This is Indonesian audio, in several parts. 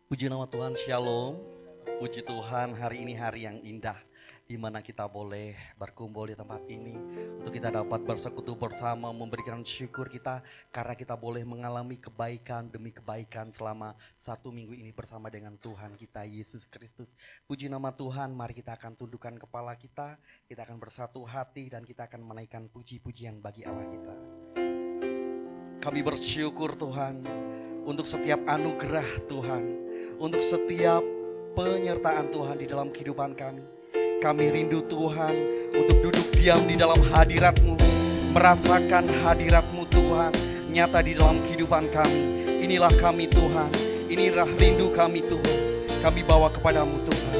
Puji nama Tuhan, Shalom. Puji Tuhan, hari ini hari yang indah di mana kita boleh berkumpul di tempat ini untuk kita dapat bersekutu bersama, memberikan syukur kita karena kita boleh mengalami kebaikan demi kebaikan selama 1 minggu ini bersama dengan Tuhan kita Yesus Kristus. Puji nama Tuhan, mari kita akan tundukkan kepala kita akan bersatu hati dan kita akan menaikkan puji-pujian bagi Allah kita. Kami bersyukur Tuhan untuk setiap anugerah Tuhan, untuk setiap penyertaan Tuhan di dalam kehidupan kami. Kami rindu Tuhan untuk duduk diam di dalam hadirat-Mu, merasakan hadirat-Mu Tuhan nyata di dalam kehidupan kami. Inilah kami Tuhan, inilah rindu kami Tuhan. Kami bawa kepadamu Tuhan.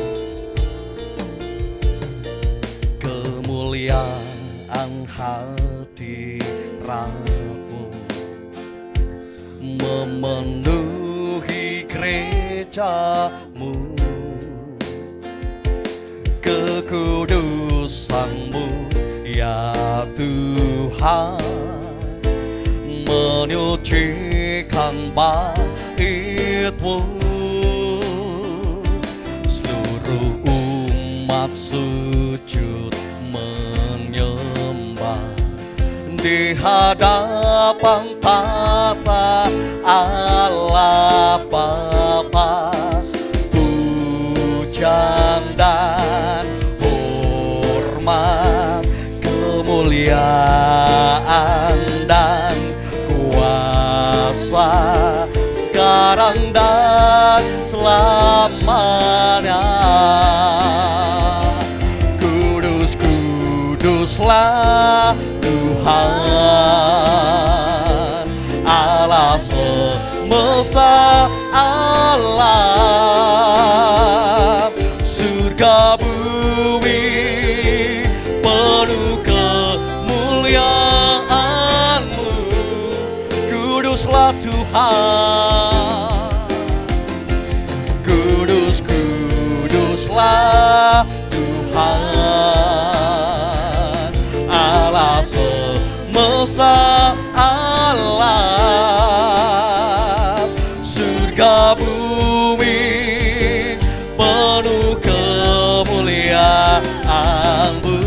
Kemuliaan hadirat-Mu memenuhi gereja-Mu, kekudusan-Mu ya Tuhan menyucikan bait-Mu. Seluruh umat sujud menyembah di hadapan tata Allah Bapa. Pujian dan hormat, kemuliaan dan kuasa sekarang dan selamanya. Kudus, kuduslah Tuhan Allah semesta alam, surga bumi penuh kemuliaan-Mu. Kuduslah Tuhan, kudus, kuduslah Tuhan Allah semesta alam, surga bumi penuh kemuliaan-Mu.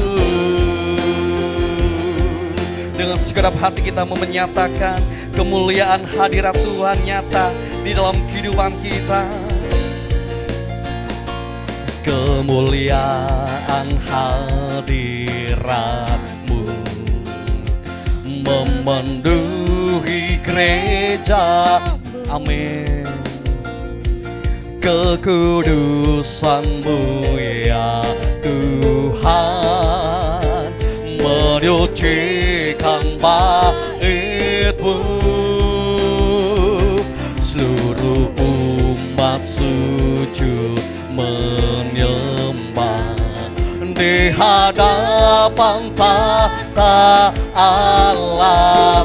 Dengan segenap hati kita mau menyatakan kemuliaan hadirat Tuhan nyata di dalam kehidupan kita. Kemuliaan hadirat-Mu memenuhi gereja, amin. Kekudusan-Mu ya Tuhan menyucikan bait-Mu. Seluruh umat sujud menyembah di hadapan tata Allah.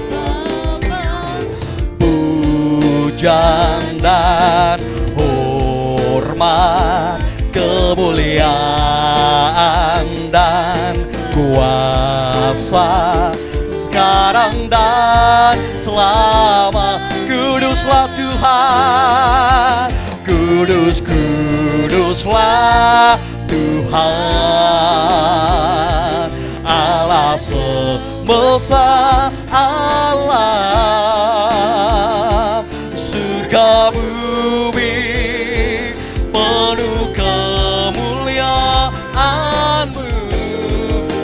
Pujian dan hormat, kemuliaan dan kuasa sekarang dan selama. Kuduslah Tuhan, kudus, kuduslah Tuhan Allah semesta alam, surga bumi penuh kemuliaan-Mu.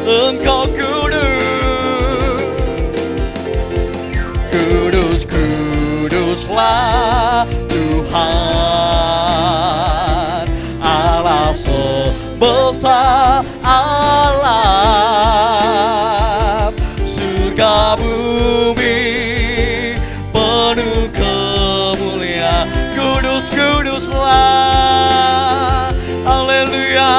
Engkau kudus, kudus, kuduslah Tuhan Allah semesta alam, surga bumi penuh kemuliaan. Kudus, kuduslah, haleluya.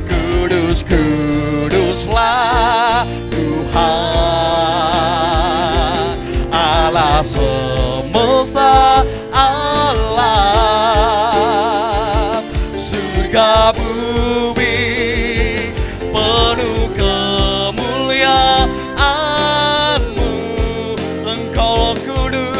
Kudus, kuduslah Tuhan Allah semesta alam, surga bumi penuh kemuliaan-Mu. Engkau kudus,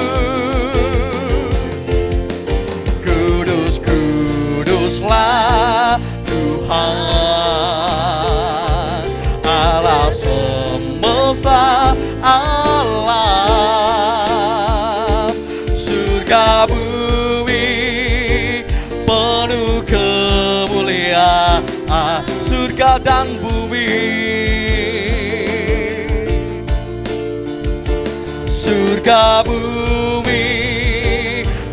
dan bumi. Surga bumi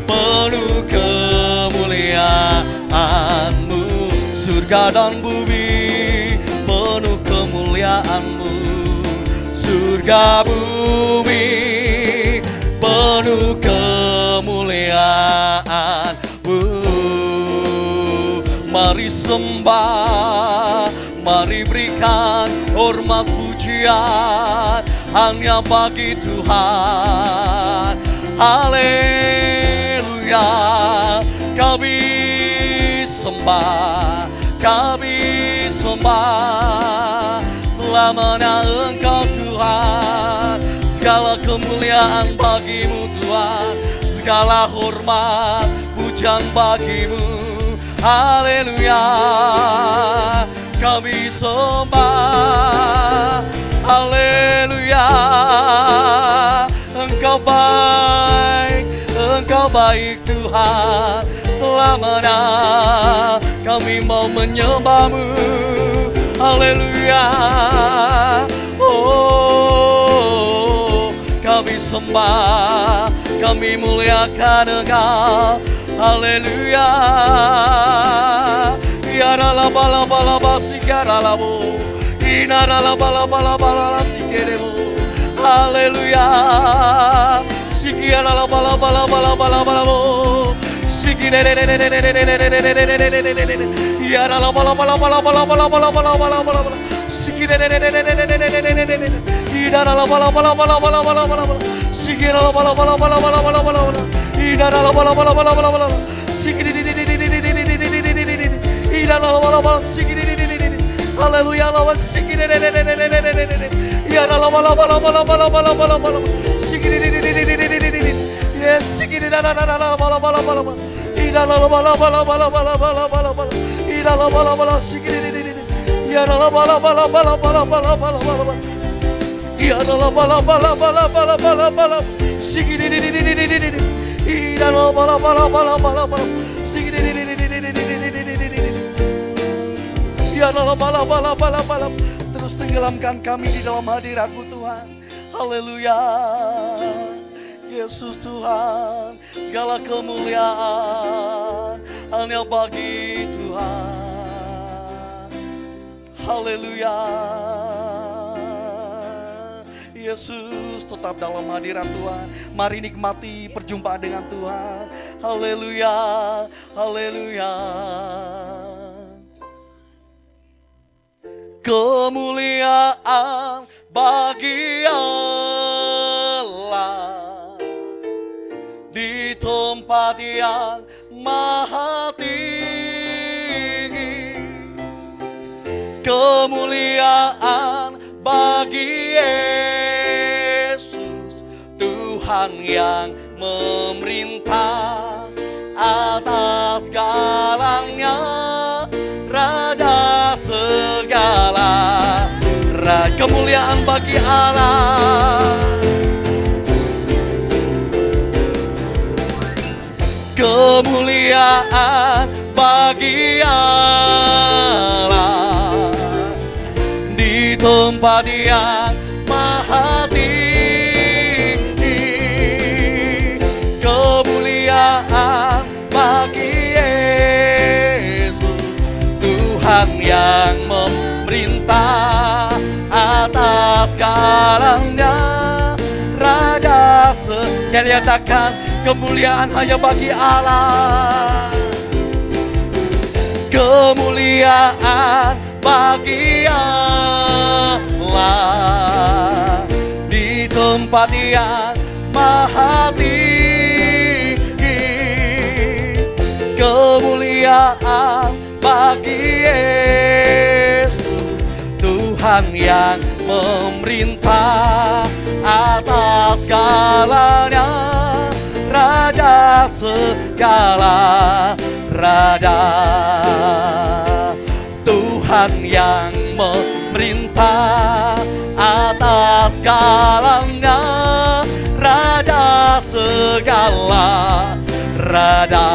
penuh kemuliaan-Mu. Surga dan bumi penuh kemuliaan-Mu. Surga bumi penuh kemuliaan-Mu. Mari sembah, mari berikan hormat pujian hanya bagi Tuhan. Haleluya. Kami sembah, kami sembah, selamanya Engkau Tuhan. Segala kemuliaan bagi-Mu Tuhan, segala hormat pujian bagi-Mu. Haleluya. Kami sembah, haleluya. Engkau baik Tuhan, selamanya kami mau menyembah-Mu. Haleluya. Oh, kami sembah, kami muliakan Engkau. Haleluya. Ya la bala bala basikara labu. Inara la bala bala bala sikeremo. Haleluya. Sikiara la bala bala bala bala bala. Sikire. Ya la bala bala bala bala bala bala bala bala. Sikire. Inara la bala bala bala bala bala bala. Sikira la bala bala bala bala bala bala. Inara la bala bala bala bala bala. Sikire. Inara la bala bala sikire. Haleluya. La sikire. Ya la bala bala bala bala bala bala. Sikire. Yes, sikire la bala bala bala. Inara la bala bala bala bala bala bala. Inara la bala bala sikire. Ya la bala bala bala bala bala bala. Ya la bala bala bala bala bala bala. Sikire. Ya la bala bala bala bala bala. Sikire. Ya la bala bala bala bala. Terus tenggelamkan kami di dalam hadirat-Mu Tuhan. Haleluya. Yesus Tuhan, segala kemuliaan hanya bagi Tuhan. Haleluya. Yesus, tetap dalam hadirat Tuhan. Mari nikmati perjumpaan dengan Tuhan. Haleluya. Haleluya. Kemuliaan bagi Allah di tempat yang maha tinggi. Kemuliaan bagi Yesus, Tuhan yang memerintah atas segalanya, Raja segala. Kemuliaan bagi Allah. Kemuliaan bagi Allah di tempat yang maha tinggi. Kemuliaan bagi Yesus, Tuhan yang memerintah atas segalanya, Raja segala. Nyatakan kemuliaan hanya bagi Allah. Kemuliaan bagi Allah di tempat yang maha tinggi. Kemuliaan bagi Yesus, Tuhan yang memerintah atas segalanya, Raja segala raja. Tuhan yang memerintah atas segalanya, Raja segala raja.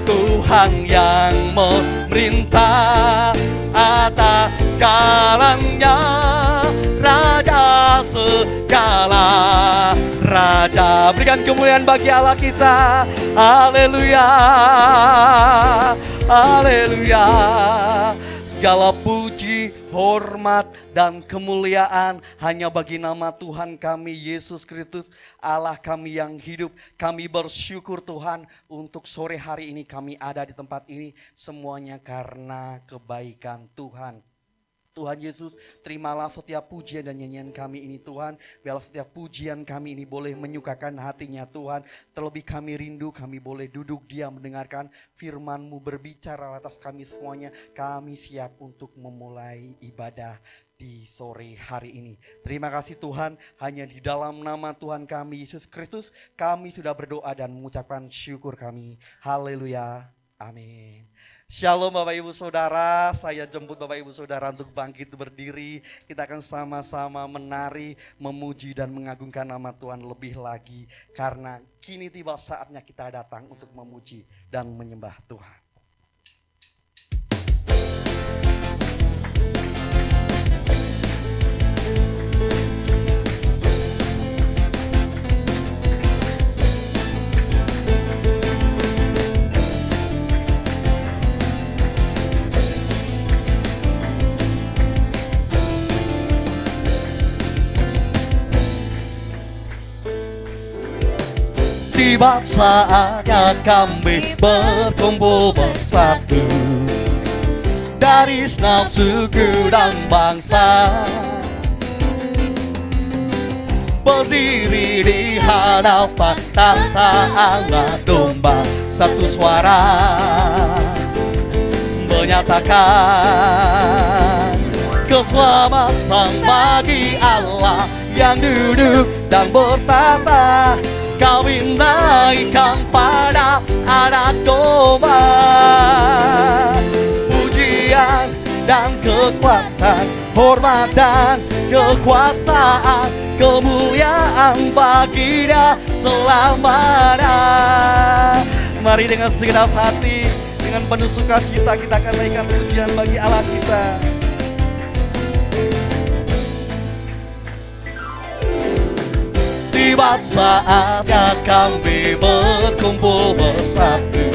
Tuhan yang memerintah segala-galanya, Raja segala raja. Berikan kemuliaan bagi Allah kita. Haleluya, haleluya. Segala puji, hormat, dan kemuliaan hanya bagi nama Tuhan kami Yesus Kristus, Allah kami yang hidup. Kami bersyukur Tuhan untuk sore hari ini kami ada di tempat ini, semuanya karena kebaikan Tuhan. Tuhan Yesus, terimalah setiap pujian dan nyanyian kami ini Tuhan. Biarlah setiap pujian kami ini boleh menyukakan hatinya Tuhan. Terlebih kami rindu, kami boleh duduk diam mendengarkan firman-Mu berbicara atas kami semuanya. Kami siap untuk memulai ibadah di sore hari ini. Terima kasih Tuhan, hanya di dalam nama Tuhan kami Yesus Kristus kami sudah berdoa dan mengucapkan syukur kami. Haleluya, amin. Shalom Bapak Ibu Saudara, saya jemput Bapak Ibu Saudara untuk bangkit berdiri. Kita akan sama-sama menari, memuji dan mengagungkan nama Tuhan lebih lagi. Karena kini tiba saatnya kita datang untuk memuji dan menyembah Tuhan. Tiba saatnya kami berkumpul bersatu dari segenap suku dan bangsa, berdiri di hadapan tahta Allah domba, satu suara menyatakan keselamatan bagi Allah yang duduk dan bertata. Kami naikkan pada anak domba, pujian dan kekuatan, hormat dan kekuasaan, kemuliaan bagi Dia selamanya. Mari dengan segenap hati, dengan penuh sukacita kita akan naikkan pujian bagi Allah kita. Tiba saatnya kami berkumpul bersatu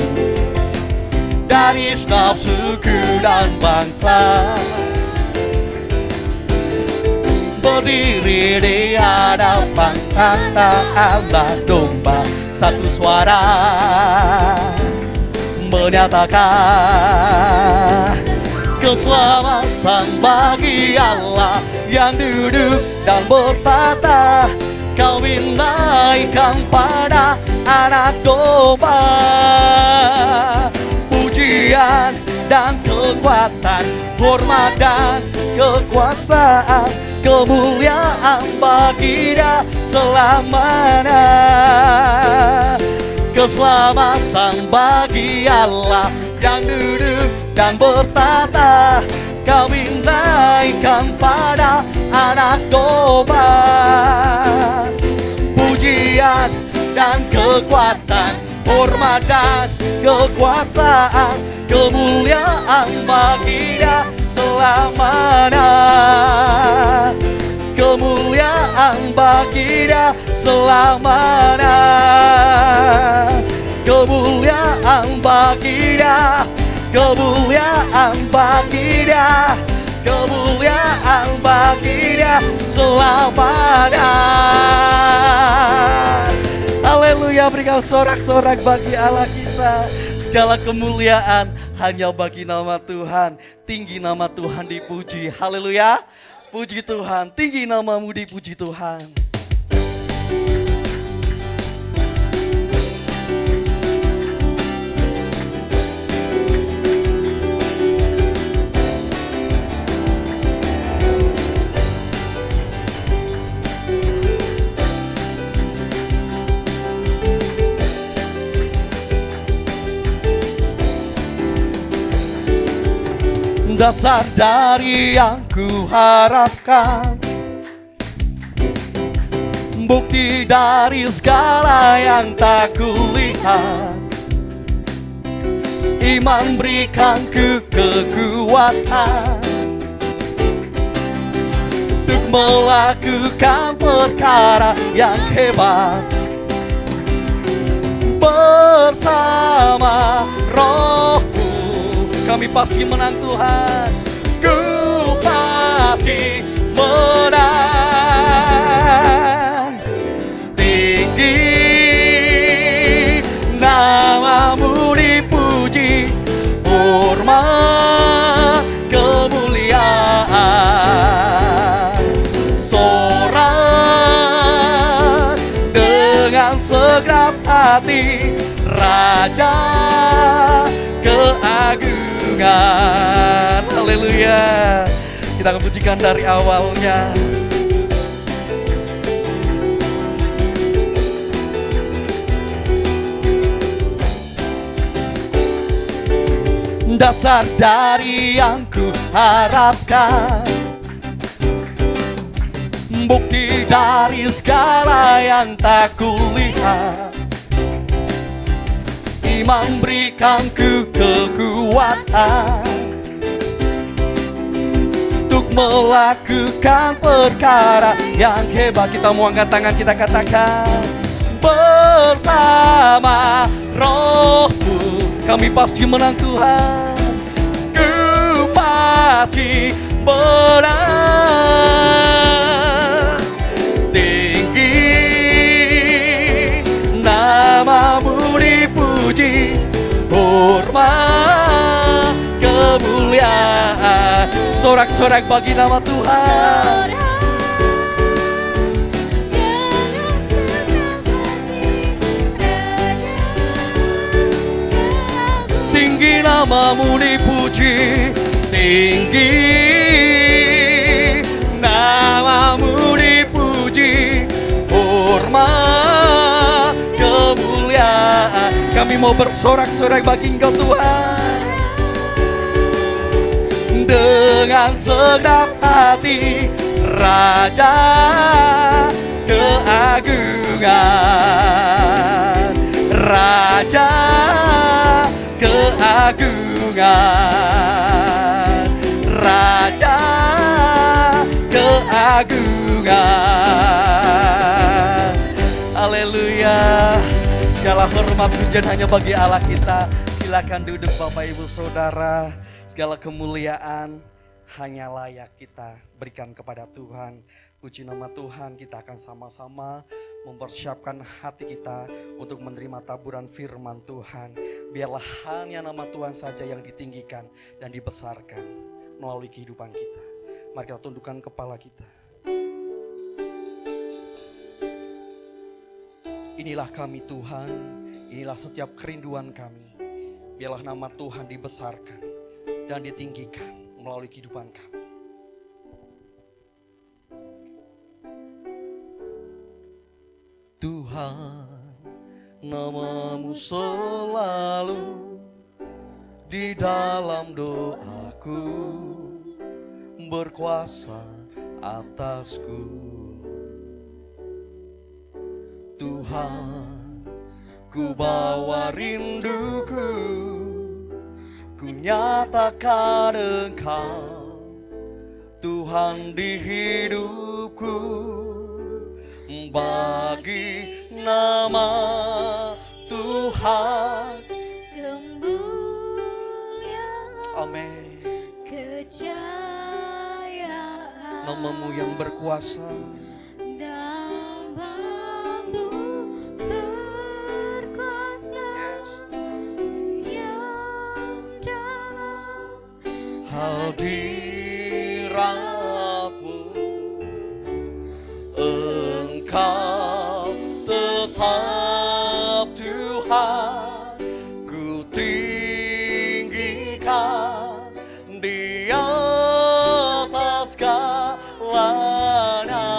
dari segenap suku dan bangsa, berdiri di hadapan tahta Allah domba, satu suara menyatakan keselamatan bagi Allah yang duduk dan bertata. Kami naikkan pada anak domba, pujian dan kekuatan, hormat dan kekuasaan, kemuliaan bagi Dia selamanya. Keselamatan bagi Allah yang duduk dan bertata. Kami naikkan pada anak domba, pujian dan kekuatan, hormat dan kekuasaan, kemuliaan bagi Dia selamanya. Kemuliaan bagi Dia selamanya. Kemuliaan bagi Dia. Kemuliaan bagi Dia, kemuliaan bagi Dia selamanya. Haleluya, berikan sorak-sorak bagi Allah kita. Segala kemuliaan hanya bagi nama Tuhan. Tinggi nama Tuhan dipuji. Haleluya, puji Tuhan. Tinggi namamu dipuji Tuhan. Dasar dari yang ku harapkan, bukti dari segala yang tak kulihat. Iman berikan ku kekuatan, melakukan perkara yang hebat. Bersama Roh-Mu kami pasti menang Tuhan. Ku pasti menang. Tinggi nama-Mu dipuji, hormat kemuliaan. Sorak dengan segenap hati, Raja keagungan. Haleluya. Kita akan pujikan dari awalnya. Dasar dari yang ku harapkan, bukti dari segala yang tak kulihat. Iman berikan ku kekuatan untuk melakukan perkara yang hebat. Kita mau angkat tangan, kita katakan, bersama Roh-Mu kami pasti menang Tuhan. Ku pasti menang. Tinggi nama-Mu dipuji, hormat kemuliaan. Sorak-sorak bagi nama Tuhan. Tinggi nama-Mu dipuji, tinggi nama-Mu dipuji, hormat kemuliaan. Kami mau bersorak-sorak bagi Engkau Tuhan. Dengan segenap hati, Raja keagungan, Raja keagungan, Raja keagungan. Haleluya. Segala hormat pujian hanya bagi Allah kita. Silakan duduk Bapak Ibu Saudara. Segala kemuliaan hanya layak kita berikan kepada Tuhan. Puji nama Tuhan, kita akan sama-sama mempersiapkan hati kita untuk menerima taburan firman Tuhan. Biarlah hanya nama Tuhan saja yang ditinggikan dan dibesarkan melalui kehidupan kita. Mari kita tundukkan kepala kita. Inilah kami Tuhan, inilah setiap kerinduan kami. Biarlah nama Tuhan dibesarkan dan ditinggikan melalui kehidupan kami. Tuhan, nama-Mu selalu di dalam doaku, berkuasa atasku. Tuhan, ku bawa rinduku, ku nyatakan Engkau Tuhan di hidupku. Bagi nama Tuhan kemuliaan, amin, kejayaan, nama-Mu yang berkuasa, nama-Mu berkuasa, yang dalam hadirat Engkau tetap Tuhan, ku tinggikan di atas segalanya.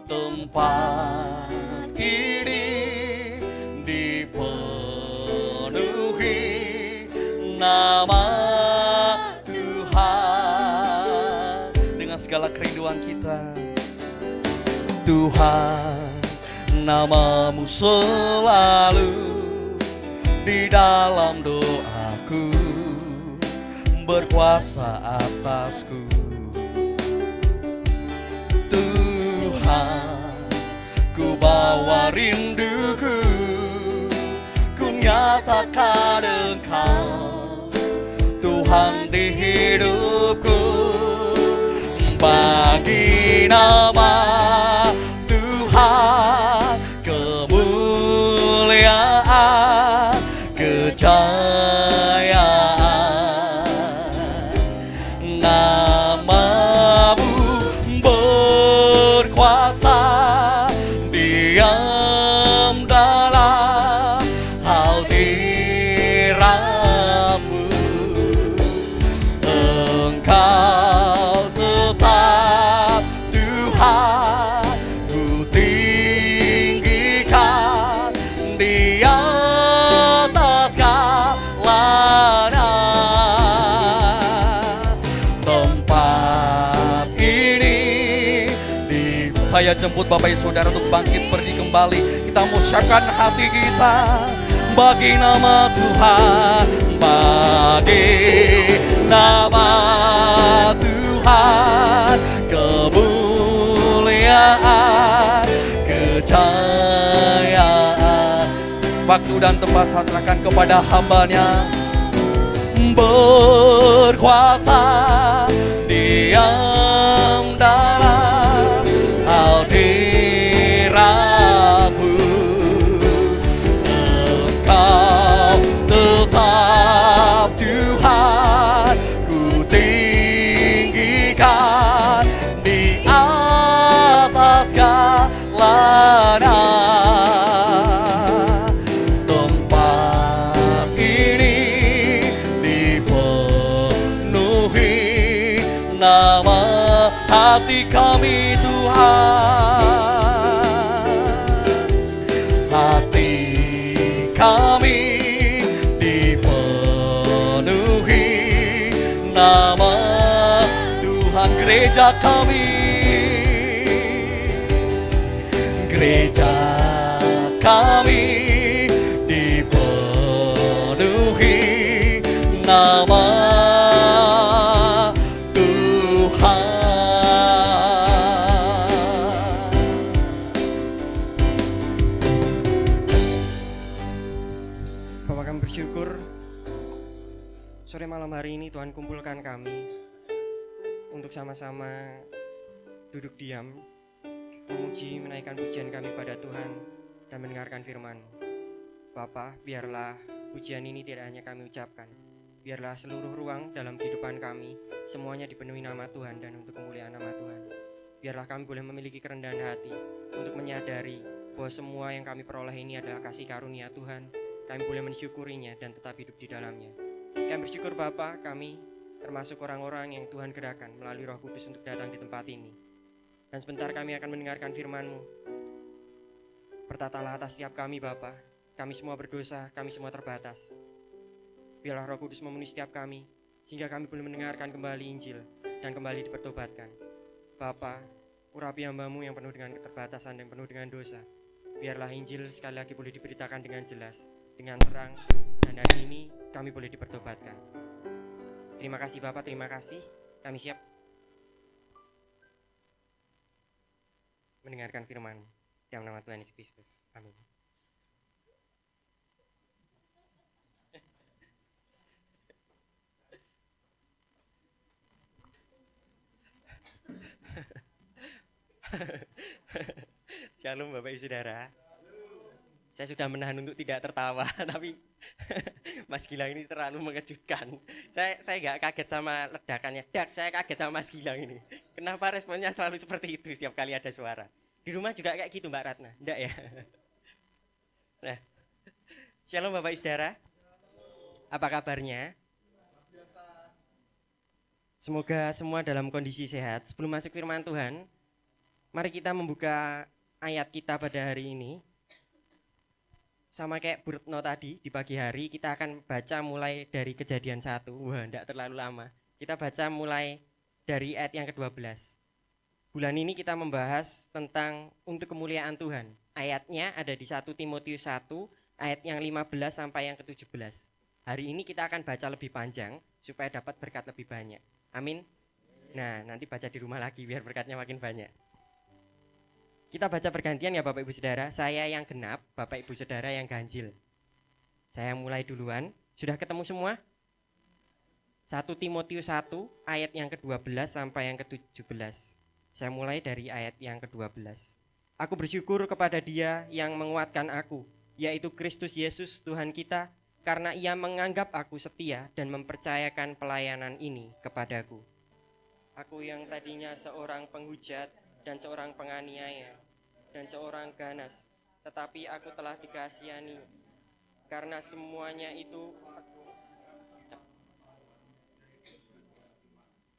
Tempat ini dipenuhi nama Tuhan. Dengan segala kerinduan kita, Tuhan, nama-Mu selalu di dalam doaku, berkuasa atasku. rinduku, ku nyatakan Engkau Tuhan di hidupku. Bagi nama Tuhan kemuliaan, kejayaan, namamu berkuasa, diam dalam hadiratmu. Engkau tetap Tuhan, ku tinggikan di atas segalanya. Tempat ini saya jemput Bapak Ibu Saudara untuk bangkit pergi kembali. Kita musyawarahkan hati kita bagi nama Tuhan, bagi nama Tuhan, kemuliaan, kejayaan. Waktu dan tempat saya serahkan kepada hamba-Nya. Berkuasa, diam dalam hadiratmu. Engkau tetap Tuhan, ku tinggikan di atas segalanya. Tempat ini dipenuhi nama hati kami Tuhan. Hati kami dipenuhi nama Tuhan. Gereja kami, gereja kami dipenuhi nama Tuhan. Bapak, kami bersyukur sore malam hari ini Tuhan kumpulkan kami untuk sama-sama duduk diam, memuji, menaikkan pujian kami pada Tuhan dan mendengarkan firman. Bapa, biarlah pujian ini tidak hanya kami ucapkan, biarlah seluruh ruang dalam kehidupan kami semuanya dipenuhi nama Tuhan dan untuk kemuliaan nama Tuhan. Biarlah kami boleh memiliki kerendahan hati untuk menyadari bahwa semua yang kami peroleh ini adalah kasih karunia Tuhan. Kami boleh mensyukurinya dan tetap hidup di dalamnya. Kami bersyukur Bapa, kami termasuk orang-orang yang Tuhan gerakkan melalui Roh Kudus untuk datang di tempat ini. Dan sebentar kami akan mendengarkan firman-Mu. Bertatalah atas setiap kami Bapa. Kami semua berdosa, kami semua terbatas. Biarlah Roh Kudus memenuhi setiap kami, sehingga kami boleh mendengarkan kembali Injil dan kembali dipertobatkan. Bapa, urapi hamba-Mu yang penuh dengan keterbatasan dan penuh dengan dosa. Biarlah Injil sekali lagi boleh diberitakan dengan jelas, dengan terang, dan hari ini kami boleh dipertobatkan. Terima kasih Bapak, terima kasih. Kami siap mendengarkan firman dalam nama Tuhan Yesus Kristus. Amin. Shalom Bapak Ibu Saudara. Saya sudah menahan untuk tidak tertawa, tapi Mas Gilang ini terlalu mengejutkan. Saya nggak kaget sama ledakannya. Saya kaget sama Mas Gilang ini. Kenapa responnya selalu seperti itu setiap kali ada suara? Di rumah juga kayak gitu Mbak Ratna? Enggak ya? Nah, shalom Bapak Ibu Saudara. Apa kabarnya? Semoga semua dalam kondisi sehat. Sebelum masuk firman Tuhan, mari kita membuka ayat kita pada hari ini. Sama kayak Bu Retno tadi, di pagi hari kita akan baca mulai dari Kejadian 1. Wah, enggak terlalu lama. Kita baca mulai dari ayat yang ke-12. Bulan ini kita membahas tentang untuk kemuliaan Tuhan. Ayatnya ada di 1 Timotius 1, ayat yang 15 sampai yang ke-17. Hari ini kita akan baca lebih panjang, supaya dapat berkat lebih banyak. Amin. Nah, nanti baca di rumah lagi, biar berkatnya makin banyak. Kita baca bergantian ya Bapak Ibu Saudara. Saya yang genap, Bapak Ibu Saudara yang ganjil. Saya mulai duluan. Sudah ketemu semua? 1 Timotius 1 ayat yang ke-12 sampai yang ke-17. Saya mulai dari ayat yang ke-12. Aku bersyukur kepada Dia yang menguatkan aku, yaitu Kristus Yesus Tuhan kita, karena Ia menganggap aku setia dan mempercayakan pelayanan ini kepadaku. Aku yang tadinya seorang penghujat dan seorang penganiaya dan seorang ganas, tetapi aku telah dikasihani. Karena semuanya itu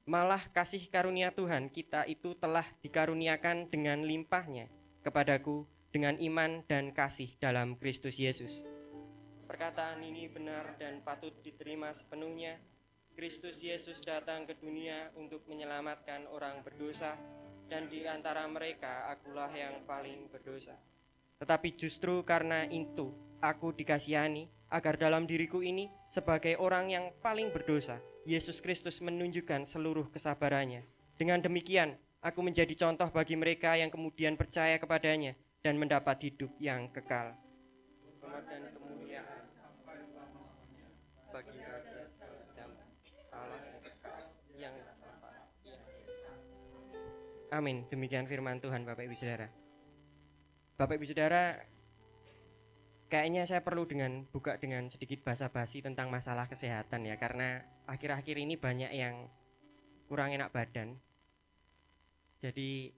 malah kasih karunia Tuhan kita itu telah dikaruniakan dengan limpahnya kepadaku dengan iman dan kasih dalam Kristus Yesus. Perkataan ini benar dan patut diterima sepenuhnya. Kristus Yesus datang ke dunia untuk menyelamatkan orang berdosa, dan di antara mereka akulah yang paling berdosa. Tetapi justru karena itu aku dikasihani, agar dalam diriku ini sebagai orang yang paling berdosa, Yesus Kristus menunjukkan seluruh kesabarannya. Dengan demikian aku menjadi contoh bagi mereka yang kemudian percaya kepadanya dan mendapat hidup yang kekal. Hormat dan kemuliaan bagi Raja semacam Allah yang Amin. Demikian firman Tuhan Bapak Ibu Saudara. Bapak Ibu Saudara, kayaknya saya perlu buka dengan sedikit basa-basi tentang masalah kesehatan ya, karena akhir-akhir ini banyak yang kurang enak badan. Jadi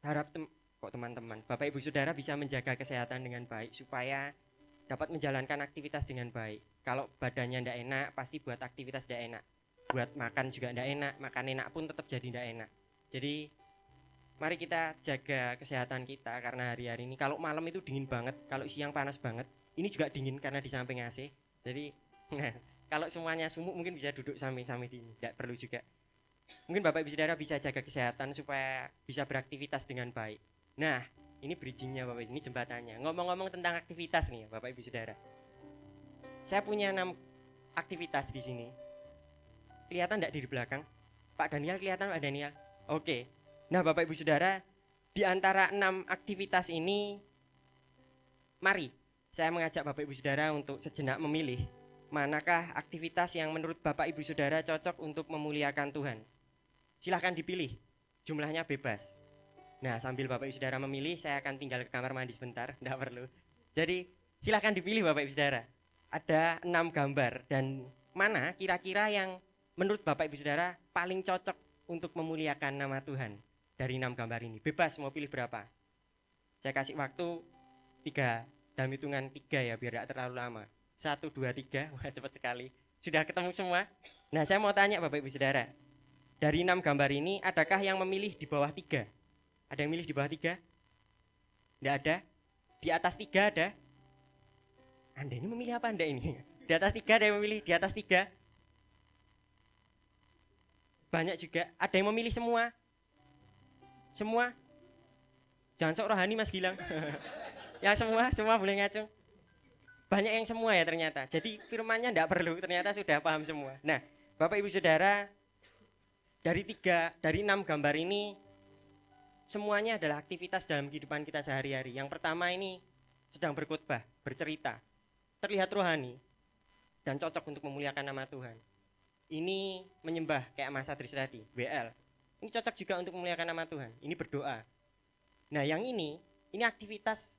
harap teman-teman, Bapak Ibu Saudara bisa menjaga kesehatan dengan baik supaya dapat menjalankan aktivitas dengan baik. Kalau badannya tidak enak, pasti buat aktivitas tidak enak. Buat makan juga tidak enak, makan enak pun tetap jadi tidak enak. Jadi mari kita jaga kesehatan kita, karena hari-hari ini kalau malam itu dingin banget, kalau siang panas banget. Ini juga dingin karena di samping AC. Jadi kalau semuanya sumuk mungkin bisa duduk samping-samping ini, tidak perlu juga. Mungkin Bapak Ibu Saudara bisa jaga kesehatan supaya bisa beraktivitas dengan baik. Nah, ini bridgingnya Bapak, ini jembatannya. Ngomong-ngomong tentang aktivitas nih Bapak Ibu Saudara. Saya punya 6 aktivitas di sini. Kelihatan enggak di belakang? Pak Daniel kelihatan Pak Daniel? Oke. Nah Bapak Ibu Saudara, di antara 6 aktivitas ini, mari saya mengajak Bapak Ibu Saudara untuk sejenak memilih manakah aktivitas yang menurut Bapak Ibu Saudara cocok untuk memuliakan Tuhan. Silahkan dipilih, jumlahnya bebas. Nah sambil Bapak Ibu Saudara memilih, saya akan tinggal ke kamar mandi sebentar, tidak perlu. Jadi silahkan dipilih Bapak Ibu Saudara. Ada 6 gambar, dan mana kira-kira yang menurut Bapak Ibu Saudara paling cocok untuk memuliakan nama Tuhan dari 6 gambar ini. Bebas mau pilih berapa. Saya kasih waktu 3, dalam hitungan 3 ya, biar tidak terlalu lama. 1, 2, 3, wah cepat sekali. Sudah ketemu semua? Nah saya mau tanya Bapak Ibu Saudara, dari 6 gambar ini adakah yang memilih di bawah 3? Ada yang milih di bawah 3? Tidak ada? Di atas 3 ada? Anda ini memilih apa Anda ini? Di atas 3 ada yang memilih di atas 3? Banyak juga. Ada yang memilih semua? Semua? Jangan sok rohani Mas Gilang. Ya semua boleh ngacung. Banyak yang semua ya ternyata. Jadi firmannya tidak perlu, ternyata sudah paham semua. Nah Bapak Ibu Saudara, dari 6 gambar ini semuanya adalah aktivitas dalam kehidupan kita sehari-hari. Yang pertama ini sedang berkhotbah, bercerita, terlihat rohani dan cocok untuk memuliakan nama Tuhan. Ini menyembah kayak Mas Adris tadi, WL. Ini cocok juga untuk memuliakan nama Tuhan. Ini berdoa. Nah yang ini aktivitas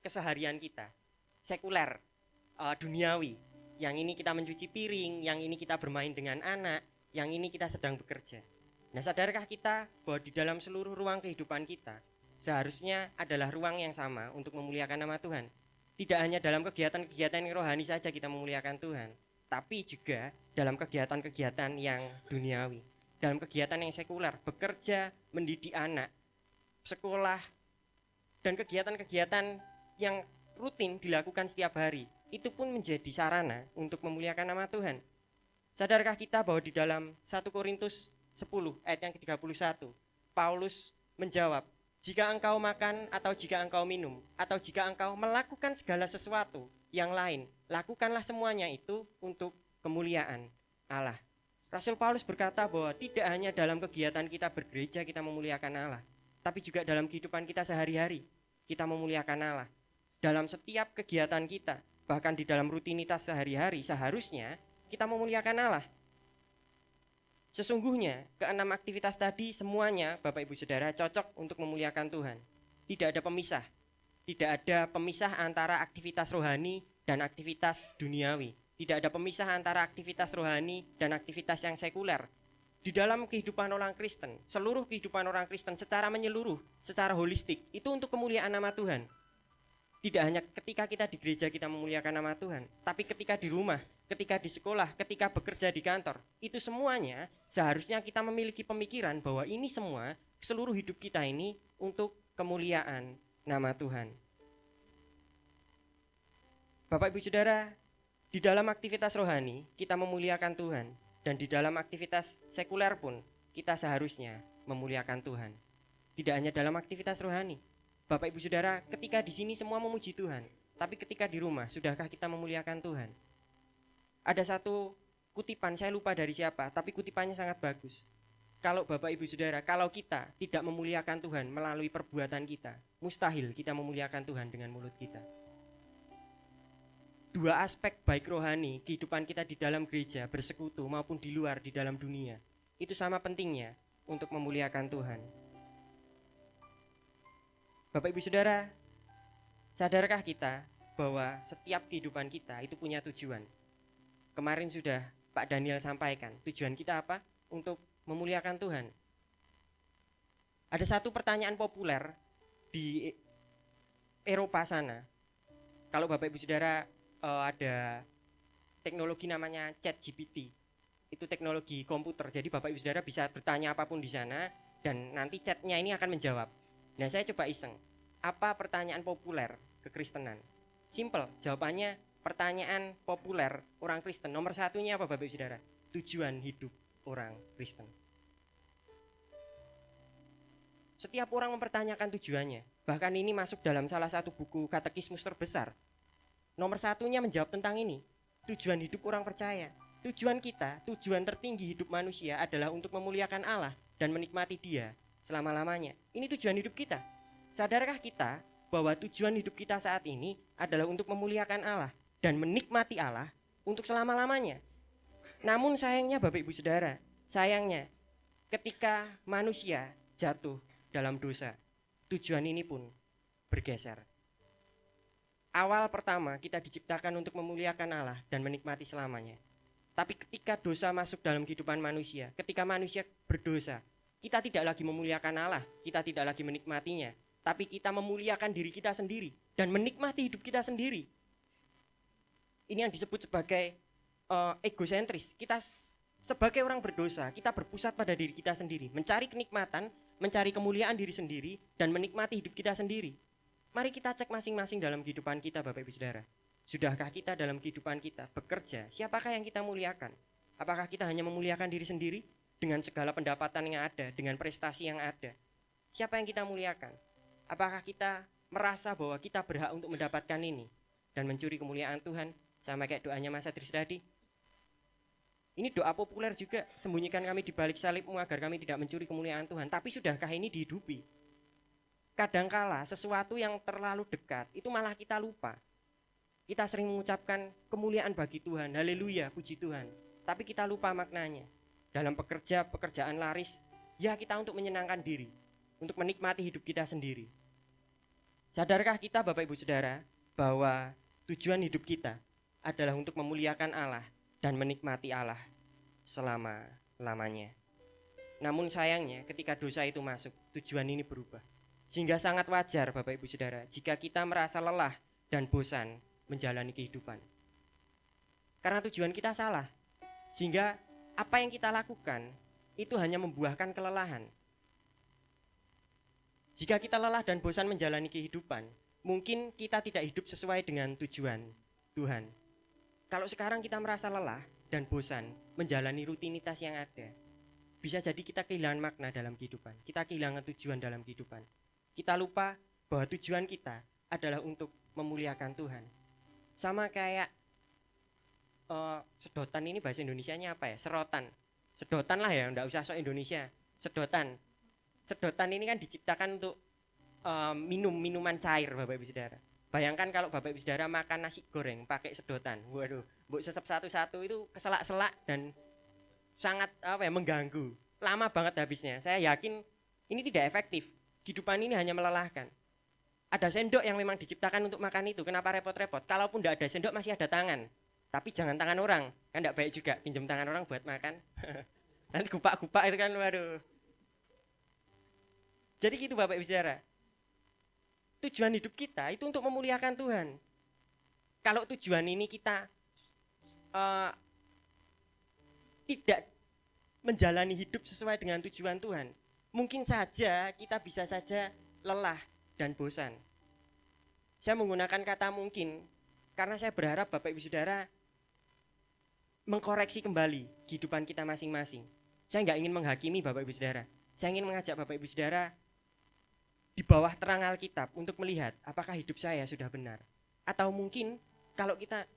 keseharian kita, sekuler, duniawi. Yang ini kita mencuci piring, yang ini kita bermain dengan anak, yang ini kita sedang bekerja. Nah sadarkah kita bahwa di dalam seluruh ruang kehidupan kita seharusnya adalah ruang yang sama untuk memuliakan nama Tuhan. Tidak hanya dalam kegiatan-kegiatan yang rohani saja kita memuliakan Tuhan, tapi juga dalam kegiatan-kegiatan yang duniawi, dalam kegiatan yang sekuler, bekerja, mendidik anak, sekolah, dan kegiatan-kegiatan yang rutin dilakukan setiap hari. Itu pun menjadi sarana untuk memuliakan nama Tuhan. Sadarkah kita bahwa di dalam 1 Korintus 10 ayat yang ke-31, Paulus menjawab, jika engkau makan atau jika engkau minum atau jika engkau melakukan segala sesuatu yang lain, lakukanlah semuanya itu untuk kemuliaan Allah. Rasul Paulus berkata bahwa tidak hanya dalam kegiatan kita bergereja kita memuliakan Allah, tapi juga dalam kehidupan kita sehari-hari. Kita memuliakan Allah. Dalam setiap kegiatan kita, bahkan di dalam rutinitas sehari-hari, seharusnya kita memuliakan Allah. Sesungguhnya, keenam aktivitas tadi semuanya, Bapak Ibu Saudara, cocok untuk memuliakan Tuhan. Tidak ada pemisah. Tidak ada pemisah antara aktivitas rohani dan aktivitas duniawi. Tidak ada pemisah antara aktivitas rohani dan aktivitas yang sekuler. Di dalam kehidupan orang Kristen, seluruh kehidupan orang Kristen secara menyeluruh, secara holistik, itu untuk kemuliaan nama Tuhan. Tidak hanya ketika kita di gereja kita memuliakan nama Tuhan, tapi ketika di rumah, ketika di sekolah, ketika bekerja di kantor, itu semuanya seharusnya kita memiliki pemikiran bahwa ini semua, seluruh hidup kita ini untuk kemuliaan nama Tuhan. Bapak Ibu Saudara, di dalam aktivitas rohani kita memuliakan Tuhan, dan di dalam aktivitas sekuler pun kita seharusnya memuliakan Tuhan. Tidak hanya dalam aktivitas rohani. Bapak Ibu Saudara, ketika di sini semua memuji Tuhan, tapi ketika di rumah sudahkah kita memuliakan Tuhan? Ada satu kutipan, saya lupa dari siapa, tapi kutipannya sangat bagus. Kalau Bapak Ibu Saudara, kalau kita tidak memuliakan Tuhan melalui perbuatan kita, mustahil kita memuliakan Tuhan dengan mulut kita. Dua aspek baik rohani, kehidupan kita di dalam gereja, bersekutu maupun di luar, di dalam dunia, itu sama pentingnya untuk memuliakan Tuhan. Bapak Ibu Saudara, sadarkah kita bahwa setiap kehidupan kita itu punya tujuan? Kemarin sudah Pak Daniel sampaikan, tujuan kita apa? Untuk memuliakan Tuhan. Ada satu pertanyaan populer di Eropa sana. Kalau Bapak Ibu Saudara ada teknologi namanya ChatGPT. Itu teknologi komputer. Jadi Bapak Ibu Saudara bisa bertanya apapun di sana dan nanti chatnya ini akan menjawab. Nah, saya coba iseng. Apa pertanyaan populer kekristenan? Simple, jawabannya pertanyaan populer orang Kristen. Nomor satunya apa Bapak Ibu Saudara? Tujuan hidup orang Kristen. Setiap orang mempertanyakan tujuannya. Bahkan ini masuk dalam salah satu buku katekismus terbesar. Nomor satunya menjawab tentang ini. Tujuan hidup orang percaya. Tujuan kita, tujuan tertinggi hidup manusia adalah untuk memuliakan Allah dan menikmati Dia selama-lamanya. Ini tujuan hidup kita. Sadarkah kita bahwa tujuan hidup kita saat ini adalah untuk memuliakan Allah dan menikmati Allah untuk selama-lamanya? Namun sayangnya Bapak Ibu Saudara, sayangnya ketika manusia jatuh dalam dosa, tujuan ini pun bergeser. Awal pertama kita diciptakan untuk memuliakan Allah dan menikmati selamanya. Tapi ketika dosa masuk dalam kehidupan manusia, ketika manusia berdosa, kita tidak lagi memuliakan Allah, kita tidak lagi menikmatinya, tapi kita memuliakan diri kita sendiri dan menikmati hidup kita sendiri. Ini yang disebut sebagai egosentris. Kita sebagai orang berdosa, kita berpusat pada diri kita sendiri, mencari kenikmatan, mencari kemuliaan diri sendiri, dan menikmati hidup kita sendiri. Mari kita cek masing-masing dalam kehidupan kita, Bapak Ibu Saudara. Sudahkah kita dalam kehidupan kita bekerja, siapakah yang kita muliakan? Apakah kita hanya memuliakan diri sendiri dengan segala pendapatan yang ada, dengan prestasi yang ada? Siapa yang kita muliakan? Apakah kita merasa bahwa kita berhak untuk mendapatkan ini dan mencuri kemuliaan Tuhan, sama kayak doanya Mas Adris tadi? Ini doa populer juga, sembunyikan kami di balik salibmu agar kami tidak mencuri kemuliaan Tuhan. Tapi sudahkah ini dihidupi? Kadangkala sesuatu yang terlalu dekat itu malah kita lupa. Kita sering mengucapkan kemuliaan bagi Tuhan, haleluya, puji Tuhan. Tapi kita lupa maknanya. Dalam pekerjaan laris, ya kita untuk menyenangkan diri, untuk menikmati hidup kita sendiri. Sadarkah kita Bapak Ibu Saudara bahwa tujuan hidup kita adalah untuk memuliakan Allah dan menikmati Allah selama-lamanya. Namun sayangnya ketika dosa itu masuk, tujuan ini berubah. Sehingga sangat wajar Bapak Ibu Saudara jika kita merasa lelah dan bosan menjalani kehidupan. Karena tujuan kita salah. Sehingga apa yang kita lakukan itu hanya membuahkan kelelahan. Jika kita lelah dan bosan menjalani kehidupan, mungkin kita tidak hidup sesuai dengan tujuan Tuhan. Kalau sekarang kita merasa lelah dan bosan menjalani rutinitas yang ada, bisa jadi kita kehilangan makna dalam kehidupan. Kita kehilangan tujuan dalam kehidupan. Kita lupa bahwa tujuan kita adalah untuk memuliakan Tuhan. Sama kayak sedotan, ini bahasa Indonesianya apa ya? Serotan lah ya, enggak usah sok Indonesia. Sedotan. sedotan ini kan diciptakan untuk minum minuman cair, Bapak Ibu Saudara. Bayangkan kalau Bapak Ibu Saudara makan nasi goreng pakai sedotan. Waduh, mbok sesep satu-satu itu keselak-selak dan sangat mengganggu. Lama banget habisnya. Saya yakin ini tidak efektif. Kehidupan ini hanya melelahkan. Ada sendok yang memang diciptakan untuk makan itu. Kenapa repot-repot? Kalaupun tidak ada sendok masih ada tangan. Tapi jangan tangan orang. Kan tidak baik juga pinjam tangan orang buat makan. Nanti gupak-gupak itu kan, waduh. Jadi gitu Bapak Ibu Saudara. Tujuan hidup kita itu untuk memuliakan Tuhan. Kalau tujuan ini kita tidak menjalani hidup sesuai dengan tujuan Tuhan, mungkin saja kita bisa saja lelah dan bosan. Saya menggunakan kata mungkin karena saya berharap Bapak Ibu Saudara mengkoreksi kembali kehidupan kita masing-masing. Saya nggak ingin menghakimi Bapak Ibu Saudara. Saya ingin mengajak Bapak Ibu Saudara di bawah terang Alkitab untuk melihat apakah hidup saya sudah benar. Atau mungkin kalau kita,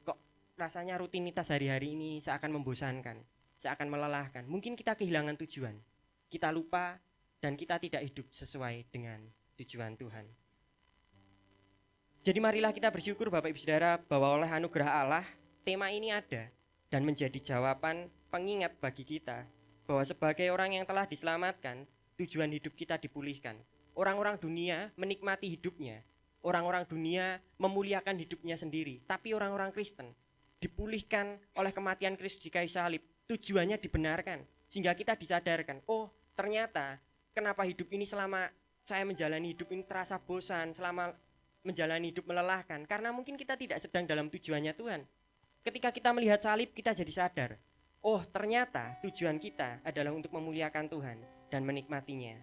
kok rasanya rutinitas hari-hari ini seakan membosankan, seakan melelahkan. Mungkin kita kehilangan tujuan. Kita lupa dan kita tidak hidup sesuai dengan tujuan Tuhan. Jadi marilah kita bersyukur Bapak Ibu Saudara bahwa oleh anugerah Allah tema ini ada dan menjadi jawaban pengingat bagi kita bahwa sebagai orang yang telah diselamatkan, tujuan hidup kita dipulihkan. Orang-orang dunia menikmati hidupnya, orang-orang dunia memuliakan hidupnya sendiri, tapi orang-orang Kristen dipulihkan oleh kematian Kristus di kayu salib, tujuannya dibenarkan, sehingga kita disadarkan, oh ternyata kenapa hidup ini selama saya menjalani hidup ini terasa bosan, selama menjalani hidup melelahkan, karena mungkin kita tidak sedang dalam tujuannya Tuhan. Ketika kita melihat salib, kita jadi sadar, oh ternyata tujuan kita adalah untuk memuliakan Tuhan dan menikmatinya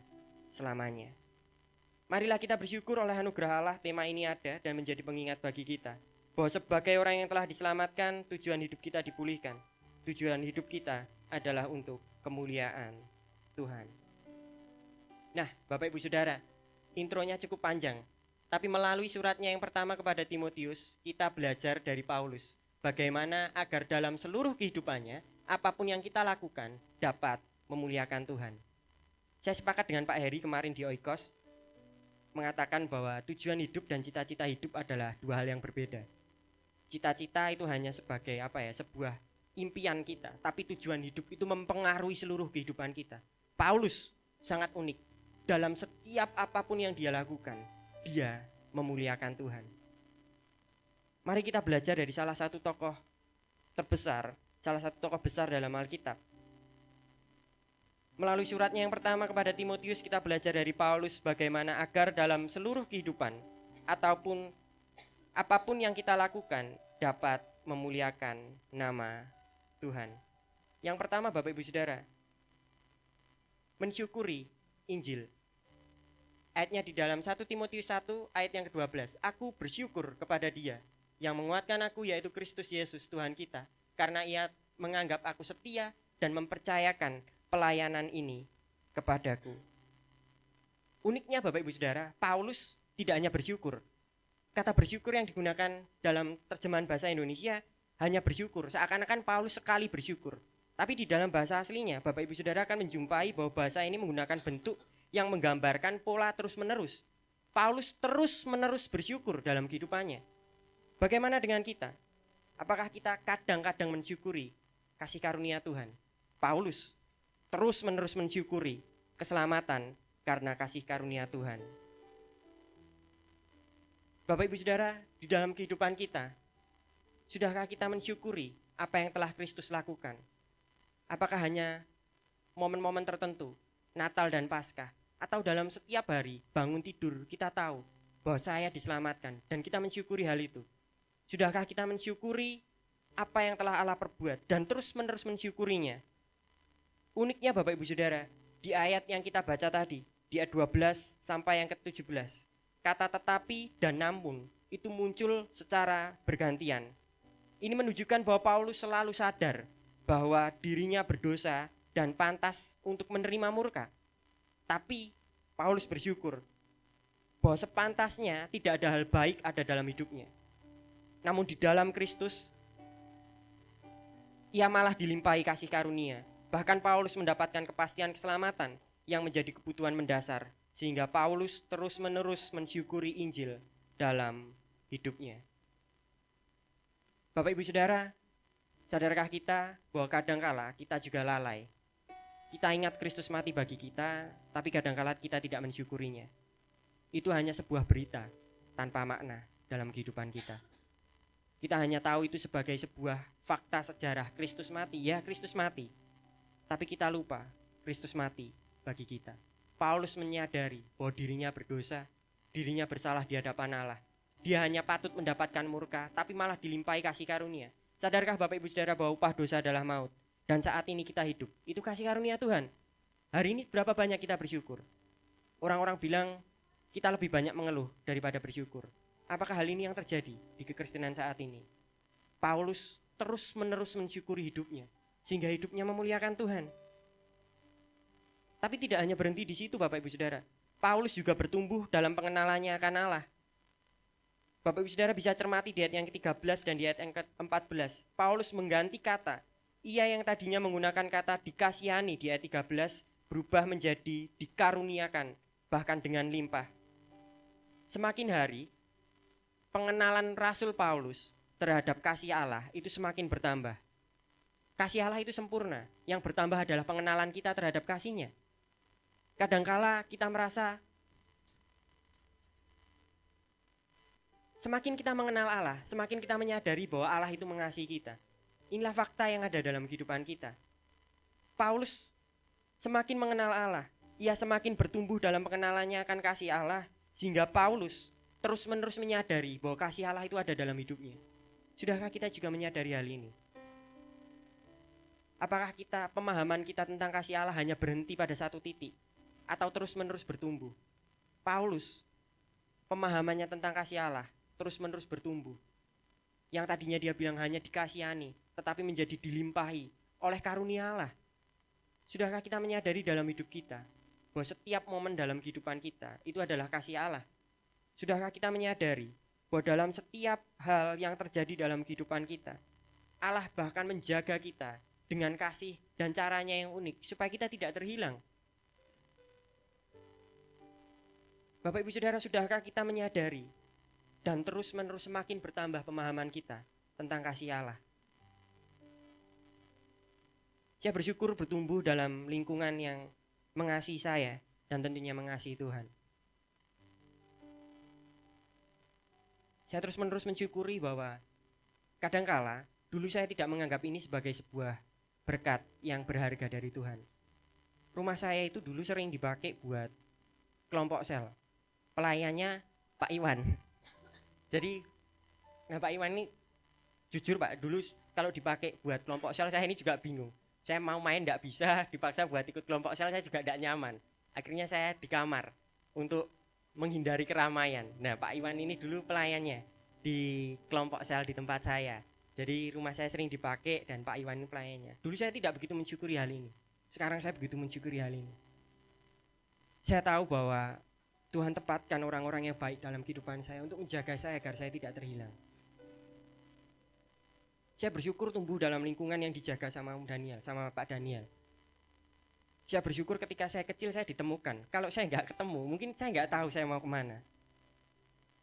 selamanya. Marilah kita bersyukur oleh anugerah Allah tema ini ada dan menjadi pengingat bagi kita bahwa sebagai orang yang telah diselamatkan, tujuan hidup kita dipulihkan. Tujuan hidup kita adalah untuk kemuliaan Tuhan. Nah, Bapak Ibu Saudara, intronya cukup panjang, tapi melalui suratnya yang pertama kepada Timotius, kita belajar dari Paulus bagaimana agar dalam seluruh kehidupannya, apapun yang kita lakukan dapat memuliakan Tuhan. Saya sepakat dengan Pak Heri kemarin di Oikos, mengatakan bahwa tujuan hidup dan cita-cita hidup adalah dua hal yang berbeda. Cita-cita itu hanya sebagai sebuah impian kita, tapi tujuan hidup itu mempengaruhi seluruh kehidupan kita. Paulus sangat unik. Dalam setiap apapun yang dia lakukan, dia memuliakan Tuhan. Mari kita belajar dari salah satu tokoh besar dalam Alkitab. Melalui suratnya yang pertama kepada Timotius, kita belajar dari Paulus bagaimana agar dalam seluruh kehidupan ataupun apapun yang kita lakukan dapat memuliakan nama Tuhan. Yang pertama Bapak Ibu Saudara, mensyukuri Injil. Ayatnya di dalam 1 Timotius 1 ayat yang ke-12. Aku bersyukur kepada Dia yang menguatkan aku, yaitu Kristus Yesus Tuhan kita, karena Ia menganggap aku setia dan mempercayakan pelayanan ini kepadaku. Uniknya Bapak Ibu Saudara, Paulus tidak hanya bersyukur. Kata bersyukur yang digunakan dalam terjemahan bahasa Indonesia hanya bersyukur, seakan-akan Paulus sekali bersyukur. Tapi di dalam bahasa aslinya, Bapak Ibu Saudara akan menjumpai bahwa bahasa ini menggunakan bentuk yang menggambarkan pola terus-menerus. Paulus terus-menerus bersyukur dalam kehidupannya. Bagaimana dengan kita? Apakah kita kadang-kadang mensyukuri kasih karunia Tuhan? Paulus terus-menerus mensyukuri keselamatan karena kasih karunia Tuhan. Bapak Ibu Saudara, di dalam kehidupan kita, sudahkah kita mensyukuri apa yang telah Kristus lakukan? Apakah hanya momen-momen tertentu, Natal dan Paskah, atau dalam setiap hari bangun tidur kita tahu bahwa saya diselamatkan dan kita mensyukuri hal itu? Sudahkah kita mensyukuri apa yang telah Allah perbuat dan terus-menerus mensyukurinya? Uniknya Bapak Ibu Saudara, di ayat yang kita baca tadi, di ayat 12 sampai yang ke-17, kata tetapi dan namun itu muncul secara bergantian. Ini menunjukkan bahwa Paulus selalu sadar bahwa dirinya berdosa dan pantas untuk menerima murka. Tapi Paulus bersyukur bahwa sepantasnya tidak ada hal baik ada dalam hidupnya. Namun di dalam Kristus, ia malah dilimpahi kasih karunia. Bahkan Paulus mendapatkan kepastian keselamatan yang menjadi kebutuhan mendasar, sehingga Paulus terus-menerus mensyukuri Injil dalam hidupnya. Bapak Ibu Saudara, sadarkah kita bahwa kadangkala kita juga lalai? Kita ingat Kristus mati bagi kita, tapi kadangkala kita tidak mensyukurinya. Itu hanya sebuah berita tanpa makna dalam kehidupan kita. Kita hanya tahu itu sebagai sebuah fakta sejarah. Kristus mati, ya Kristus mati. Tapi kita lupa Kristus mati bagi kita. Paulus menyadari bahwa dirinya berdosa, dirinya bersalah di hadapan Allah. Dia hanya patut mendapatkan murka, tapi malah dilimpahi kasih karunia. Sadarkah Bapak Ibu Saudara bahwa upah dosa adalah maut? Dan saat ini kita hidup, itu kasih karunia Tuhan. Hari ini berapa banyak kita bersyukur? Orang-orang bilang kita lebih banyak mengeluh daripada bersyukur. Apakah hal ini yang terjadi di kekristenan saat ini? Paulus terus-menerus mensyukuri hidupnya, sehingga hidupnya memuliakan Tuhan. Tapi tidak hanya berhenti di situ Bapak Ibu Saudara. Paulus juga bertumbuh dalam pengenalannya akan Allah. Bapak Ibu Saudara bisa cermati di ayat yang ke-13 dan di ayat yang ke-14. Paulus mengganti kata. Ia yang tadinya menggunakan kata dikasihani di ayat 13 berubah menjadi dikaruniakan, bahkan dengan limpah. Semakin hari, pengenalan Rasul Paulus terhadap kasih Allah itu semakin bertambah. Kasih Allah itu sempurna, yang bertambah adalah pengenalan kita terhadap kasih-Nya. Kadangkala kita merasa semakin kita mengenal Allah, semakin kita menyadari bahwa Allah itu mengasihi kita. Inilah fakta yang ada dalam kehidupan kita. Paulus semakin mengenal Allah, ia semakin bertumbuh dalam pengenalannya akan kasih Allah, sehingga Paulus terus-menerus menyadari bahwa kasih Allah itu ada dalam hidupnya. Sudahkah kita juga menyadari hal ini? Apakah pemahaman kita tentang kasih Allah hanya berhenti pada satu titik atau terus-menerus bertumbuh? Paulus, pemahamannya tentang kasih Allah terus-menerus bertumbuh. Yang tadinya dia bilang hanya dikasihani, tetapi menjadi dilimpahi oleh karunia Allah. Sudahkah kita menyadari dalam hidup kita bahwa setiap momen dalam kehidupan kita itu adalah kasih Allah? Sudahkah kita menyadari bahwa dalam setiap hal yang terjadi dalam kehidupan kita, Allah bahkan menjaga kita dengan kasih dan caranya yang unik supaya kita tidak terhilang? Bapak Ibu Saudara, sudahkah kita menyadari dan terus-menerus semakin bertambah pemahaman kita tentang kasih Allah? Saya bersyukur bertumbuh dalam lingkungan yang mengasihi saya dan tentunya mengasihi Tuhan. Saya terus-menerus mensyukuri bahwa kadangkala dulu saya tidak menganggap ini sebagai sebuah berkat yang berharga dari Tuhan. Rumah saya itu dulu sering dipakai buat kelompok sel. Pelayannya Pak Iwan. Jadi, Pak Iwan ini jujur Pak, dulu kalau dipakai buat kelompok sel saya ini juga bingung. Saya mau main tidak bisa, dipaksa buat ikut kelompok sel saya juga tidak nyaman. Akhirnya saya di kamar untuk menghindari keramaian. Nah, Pak Iwan ini dulu pelayannya di kelompok sel di tempat saya. Jadi rumah saya sering dipakai dan Pak Iwan ini pelayannya. Dulu saya tidak begitu mensyukuri hal ini. Sekarang saya begitu mensyukuri hal ini. Saya tahu bahwa Tuhan tempatkan orang-orang yang baik dalam kehidupan saya untuk menjaga saya agar saya tidak terhilang. Saya bersyukur tumbuh dalam lingkungan yang dijaga sama Daniel, sama Pak Daniel. Saya bersyukur ketika saya kecil saya ditemukan. Kalau saya nggak ketemu, mungkin saya nggak tahu saya mau kemana.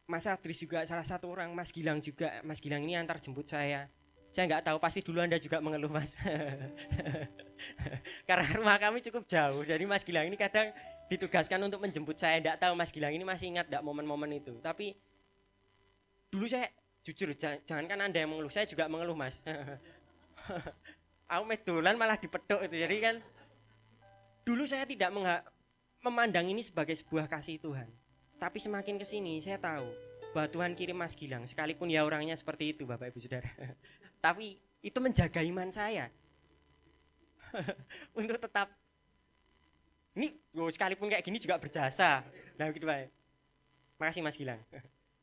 Mas Adris juga salah satu orang, Mas Gilang juga. Mas Gilang ini antar jemput saya. Saya nggak tahu, pasti dulu Anda juga mengeluh Mas. Karena rumah kami cukup jauh, jadi Mas Gilang ini kadang ditugaskan untuk menjemput saya. Nggak tahu Mas Gilang ini masih ingat nggak momen-momen itu. Tapi dulu saya jujur, jangankan Anda yang mengeluh, saya juga mengeluh Mas. Aku medolan malah dipedok itu. Jadi kan dulu saya tidak memandang ini sebagai sebuah kasih Tuhan. Tapi semakin kesini saya tahu bahwa Tuhan kirim Mas Gilang, sekalipun ya orangnya seperti itu Bapak Ibu Saudara. Tapi itu menjaga iman saya. Untuk tetap ini sekalipun kayak gini juga berjasa. Nah gitu Pak. Makasih Mas Gilang.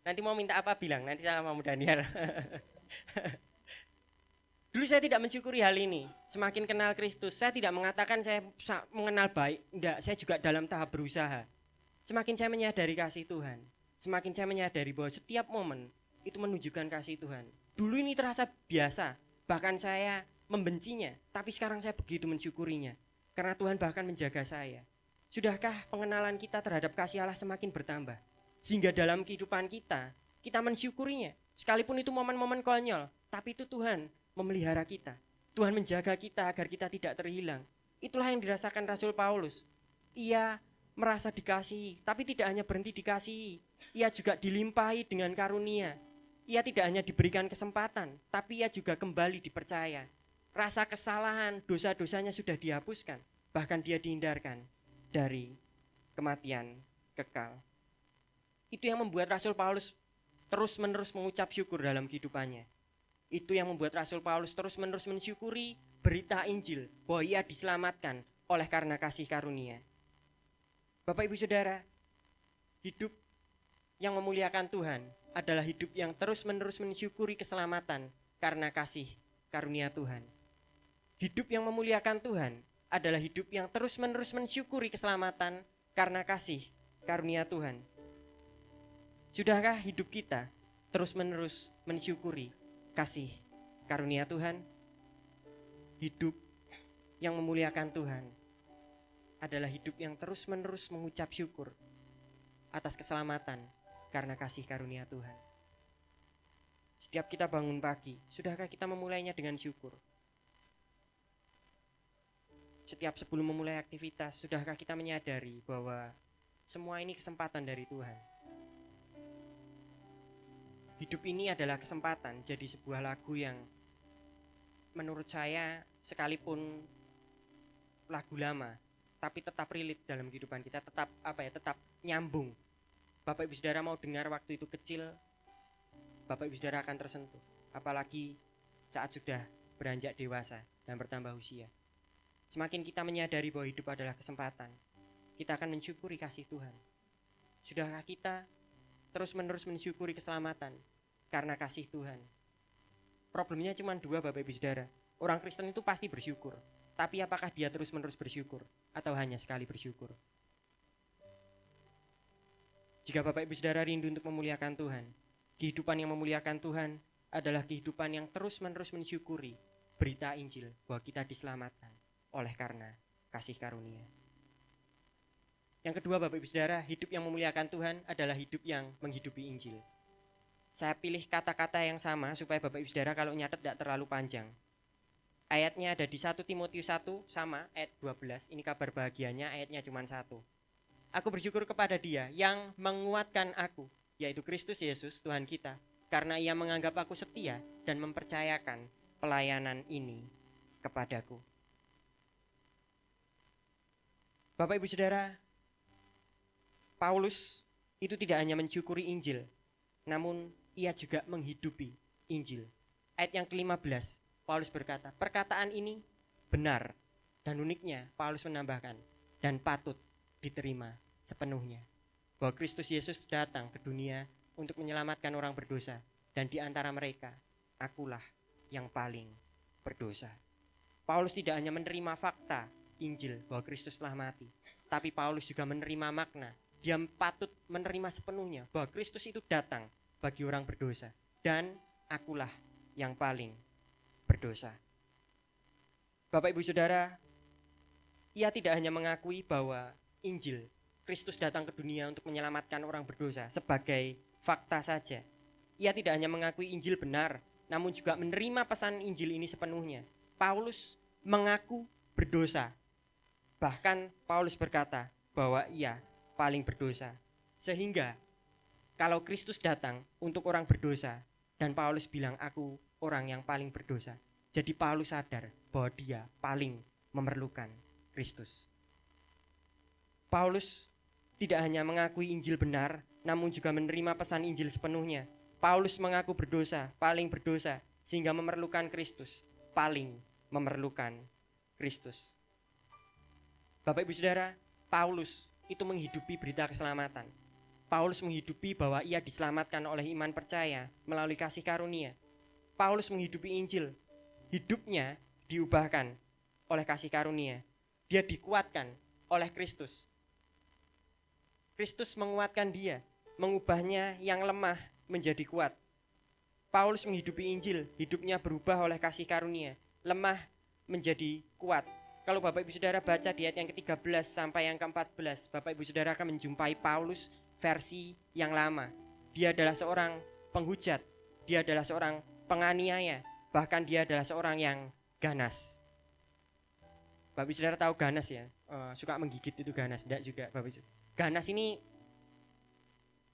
Nanti mau minta apa bilang, nanti sama Mu Daniel. Dulu saya tidak mensyukuri hal ini. Semakin kenal Kristus, saya tidak mengatakan saya mengenal baik. Enggak, saya juga dalam tahap berusaha. Semakin saya menyadari kasih Tuhan, semakin saya menyadari bahwa setiap momen itu menunjukkan kasih Tuhan. Dulu ini terasa biasa, bahkan saya membencinya. Tapi sekarang saya begitu mensyukurinya. Karena Tuhan bahkan menjaga saya. Sudahkah pengenalan kita terhadap kasih Allah semakin bertambah? Sehingga dalam kehidupan kita, kita mensyukurinya. Sekalipun itu momen-momen konyol, tapi itu Tuhan memelihara kita. Tuhan menjaga kita agar kita tidak terhilang. Itulah yang dirasakan Rasul Paulus. Ia merasa dikasihi, tapi tidak hanya berhenti dikasihi. Ia juga dilimpahi dengan karunia. Ia tidak hanya diberikan kesempatan, tapi ia juga kembali dipercaya. Rasa kesalahan, dosa-dosanya sudah dihapuskan. Bahkan dia dihindarkan dari kematian kekal. Itu yang membuat Rasul Paulus terus-menerus mengucap syukur dalam kehidupannya. Itu yang membuat Rasul Paulus terus-menerus mensyukuri berita Injil bahwa ia diselamatkan oleh karena kasih karunia. Bapak Ibu Saudara, hidup yang memuliakan Tuhan adalah hidup yang terus-menerus mensyukuri keselamatan karena kasih karunia Tuhan. Hidup yang memuliakan Tuhan adalah hidup yang terus-menerus mensyukuri keselamatan karena kasih karunia Tuhan. Sudahkah hidup kita terus-menerus mensyukuri kasih karunia Tuhan? Hidup yang memuliakan Tuhan adalah hidup yang terus-menerus mengucap syukur atas keselamatan karena kasih karunia Tuhan. Setiap kita bangun pagi, sudahkah kita memulainya dengan syukur? Setiap sebelum memulai aktivitas, sudahkah kita menyadari bahwa semua ini kesempatan dari Tuhan? Hidup ini adalah kesempatan, jadi sebuah lagu yang menurut saya sekalipun lagu lama, tapi tetap relate dalam kehidupan kita, tetap nyambung. Bapak Ibu Saudara mau dengar waktu itu kecil, Bapak Ibu Saudara akan tersentuh. Apalagi saat sudah beranjak dewasa dan bertambah usia. Semakin kita menyadari bahwa hidup adalah kesempatan, kita akan mensyukuri kasih Tuhan. Sudahkah kita terus-menerus mensyukuri keselamatan karena kasih Tuhan? Problemnya cuma dua, Bapak Ibu Saudara. Orang Kristen itu pasti bersyukur, tapi apakah dia terus-menerus bersyukur atau hanya sekali bersyukur? Jika Bapak Ibu Saudara rindu untuk memuliakan Tuhan, kehidupan yang memuliakan Tuhan adalah kehidupan yang terus-menerus mensyukuri berita Injil bahwa kita diselamatkan oleh karena kasih karunia. Yang kedua, Bapak Ibu Saudara, hidup yang memuliakan Tuhan adalah hidup yang menghidupi Injil. Saya pilih kata-kata yang sama supaya Bapak Ibu Saudara kalau nyatet tidak terlalu panjang. Ayatnya ada di 1 Timotius 1 sama ayat 12. Ini kabar bahagianya, ayatnya cuma 1. Aku bersyukur kepada Dia yang menguatkan aku, yaitu Kristus Yesus Tuhan kita, karena Ia menganggap aku setia dan mempercayakan pelayanan ini kepadaku. Bapak Ibu Saudara, Paulus itu tidak hanya mensyukuri Injil, namun ia juga menghidupi Injil. Ayat yang ke-15, Paulus berkata, perkataan ini benar, dan uniknya Paulus menambahkan, dan patut diterima sepenuhnya. Bahwa Kristus Yesus datang ke dunia untuk menyelamatkan orang berdosa, dan di antara mereka, akulah yang paling berdosa. Paulus tidak hanya menerima fakta Injil bahwa Kristus telah mati, tapi Paulus juga menerima makna. Dia patut menerima sepenuhnya bahwa Kristus itu datang bagi orang berdosa, dan akulah yang paling berdosa. Bapak Ibu Saudara, ia tidak hanya mengakui bahwa Injil Kristus datang ke dunia untuk menyelamatkan orang berdosa sebagai fakta saja. Ia tidak hanya mengakui Injil benar, namun juga menerima pesan Injil ini sepenuhnya. Paulus mengaku berdosa. Bahkan Paulus berkata bahwa ia paling berdosa. Sehingga kalau Kristus datang untuk orang berdosa, dan Paulus bilang aku orang yang paling berdosa, jadi Paulus sadar bahwa dia paling memerlukan Kristus. Paulus tidak hanya mengakui Injil benar, namun juga menerima pesan Injil sepenuhnya. Paulus mengaku berdosa, paling berdosa, sehingga memerlukan Kristus, paling memerlukan Kristus. Bapak Ibu Saudara, Paulus itu menghidupi berita keselamatan. Paulus menghidupi bahwa ia diselamatkan oleh iman percaya melalui kasih karunia. Paulus menghidupi Injil. Hidupnya diubahkan oleh kasih karunia. Dia dikuatkan oleh Kristus. Kristus menguatkan dia, mengubahnya yang lemah menjadi kuat. Paulus menghidupi Injil, hidupnya berubah oleh kasih karunia. Lemah menjadi kuat, Kalau Bapak Ibu Saudara baca di ayat yang ke-13 sampai yang ke-14, Bapak Ibu Saudara akan menjumpai Paulus versi yang lama. Dia adalah seorang penghujat, dia adalah seorang penganiaya, bahkan dia adalah seorang yang ganas. Bapak Ibu Saudara tahu ganas ya, suka menggigit itu ganas, tidak juga Bapak Ibu. Ganas ini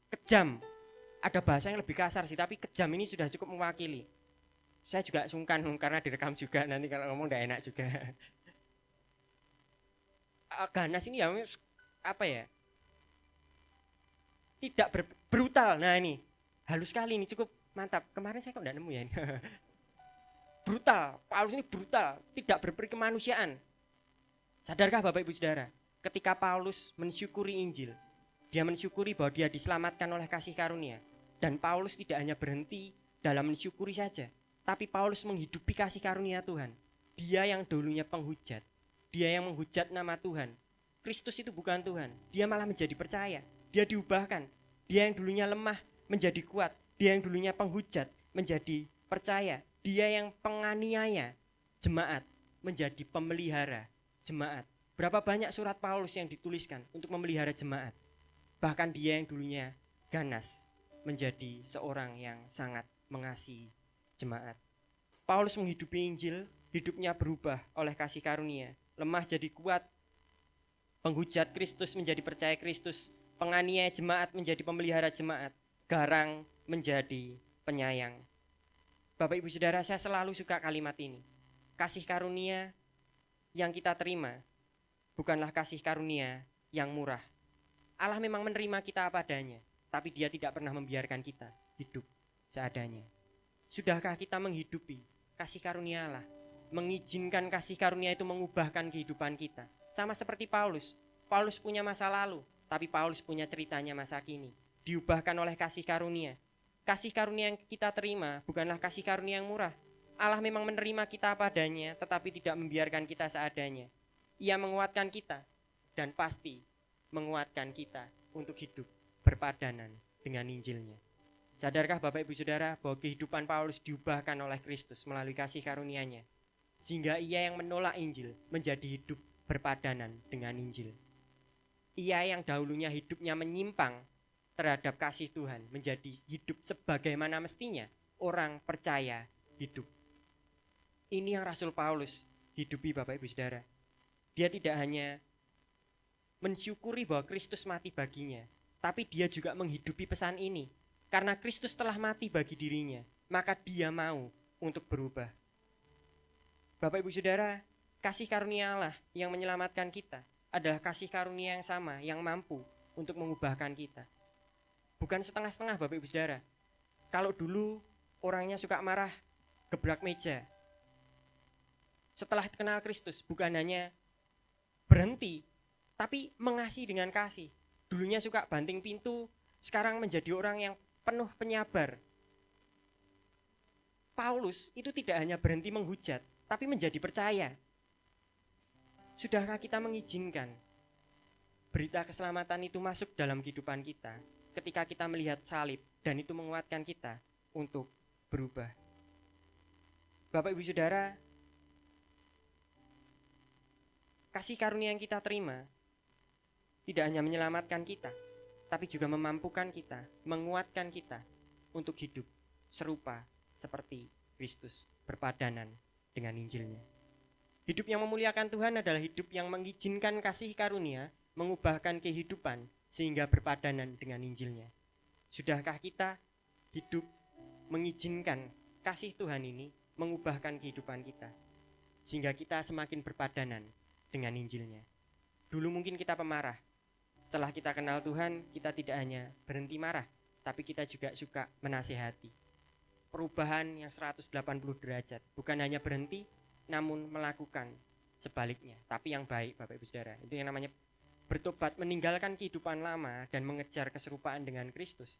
kejam, ada bahasa yang lebih kasar sih, tapi kejam ini sudah cukup mewakili. Saya juga sungkan karena direkam juga, nanti kalau ngomong tidak enak juga. Ganas ini ya apa ya, tidak brutal. Nah ini halus sekali, ini cukup mantap. Kemarin saya kok tidak nemu ya ini. Brutal, Paulus ini brutal, tidak berperi kemanusiaan. Sadarkah Bapak Ibu Saudara, ketika Paulus mensyukuri Injil, dia mensyukuri bahwa dia diselamatkan oleh kasih karunia. Dan Paulus tidak hanya berhenti dalam mensyukuri saja, tapi Paulus menghidupi kasih karunia Tuhan. Dia yang dulunya penghujat, dia yang menghujat nama Tuhan. Kristus itu bukan Tuhan, dia malah menjadi percaya. Dia diubahkan, dia yang dulunya lemah menjadi kuat, dia yang dulunya penghujat menjadi percaya. Dia yang penganiaya jemaat menjadi pemelihara jemaat. Berapa banyak surat Paulus yang dituliskan untuk memelihara jemaat. Bahkan dia yang dulunya ganas menjadi seorang yang sangat mengasihi jemaat. Paulus menghidupi Injil, hidupnya berubah oleh kasih karunia. Lemah jadi kuat, penghujat Kristus menjadi percaya Kristus, penganiaya jemaat menjadi pemelihara jemaat, garang menjadi penyayang. Bapak Ibu Saudara, saya selalu suka kalimat ini. Kasih karunia yang kita terima bukanlah kasih karunia yang murah. Allah memang menerima kita apa adanya, tapi Dia tidak pernah membiarkan kita hidup seadanya. Sudahkah kita menghidupi kasih karunia Allah, mengizinkan kasih karunia itu mengubahkan kehidupan kita? Sama seperti Paulus. Paulus punya masa lalu, tapi Paulus punya ceritanya masa kini, diubahkan oleh kasih karunia. Kasih karunia yang kita terima bukanlah kasih karunia yang murah. Allah memang menerima kita apa adanya, tetapi tidak membiarkan kita seadanya. Ia menguatkan kita, dan pasti menguatkan kita untuk hidup berpadanan dengan Injilnya. Sadarkah Bapak Ibu Saudara bahwa kehidupan Paulus diubahkan oleh Kristus melalui kasih karunia-Nya, sehingga ia yang menolak Injil menjadi hidup berpadanan dengan Injil. Ia yang dahulunya hidupnya menyimpang terhadap kasih Tuhan menjadi hidup sebagaimana mestinya orang percaya hidup. Ini yang Rasul Paulus hidupi Bapak Ibu Saudara. Dia tidak hanya mensyukuri bahwa Kristus mati baginya, tapi dia juga menghidupi pesan ini. Karena Kristus telah mati bagi dirinya, maka dia mau untuk berubah. Bapak Ibu Saudara, kasih karunia Allah yang menyelamatkan kita adalah kasih karunia yang sama, yang mampu untuk mengubahkan kita. Bukan setengah-setengah Bapak Ibu Saudara. Kalau dulu orangnya suka marah, gebrak meja. Setelah kenal Kristus bukan hanya berhenti, tapi mengasihi dengan kasih. Dulunya suka banting pintu, sekarang menjadi orang yang penuh penyabar. Paulus itu tidak hanya berhenti menghujat, tapi menjadi percaya. Sudahkah kita mengizinkan berita keselamatan itu masuk dalam kehidupan kita ketika kita melihat salib dan itu menguatkan kita untuk berubah? Bapak Ibu Saudara, kasih karunia yang kita terima tidak hanya menyelamatkan kita, tapi juga memampukan kita, menguatkan kita untuk hidup serupa seperti Kristus, berpadanan dengan Injilnya. Hidup yang memuliakan Tuhan adalah hidup yang mengizinkan kasih karunia mengubahkan kehidupan sehingga berpadanan dengan Injilnya. Sudahkah kita hidup mengizinkan kasih Tuhan ini mengubahkan kehidupan kita sehingga kita semakin berpadanan dengan Injilnya? Dulu mungkin kita pemarah. Setelah kita kenal Tuhan, kita tidak hanya berhenti marah, tapi kita juga suka menasihati. Perubahan yang 180 derajat, bukan hanya berhenti, namun melakukan sebaliknya, tapi yang baik Bapak Ibu Saudara. Itu yang namanya bertobat, meninggalkan kehidupan lama dan mengejar keserupaan dengan Kristus.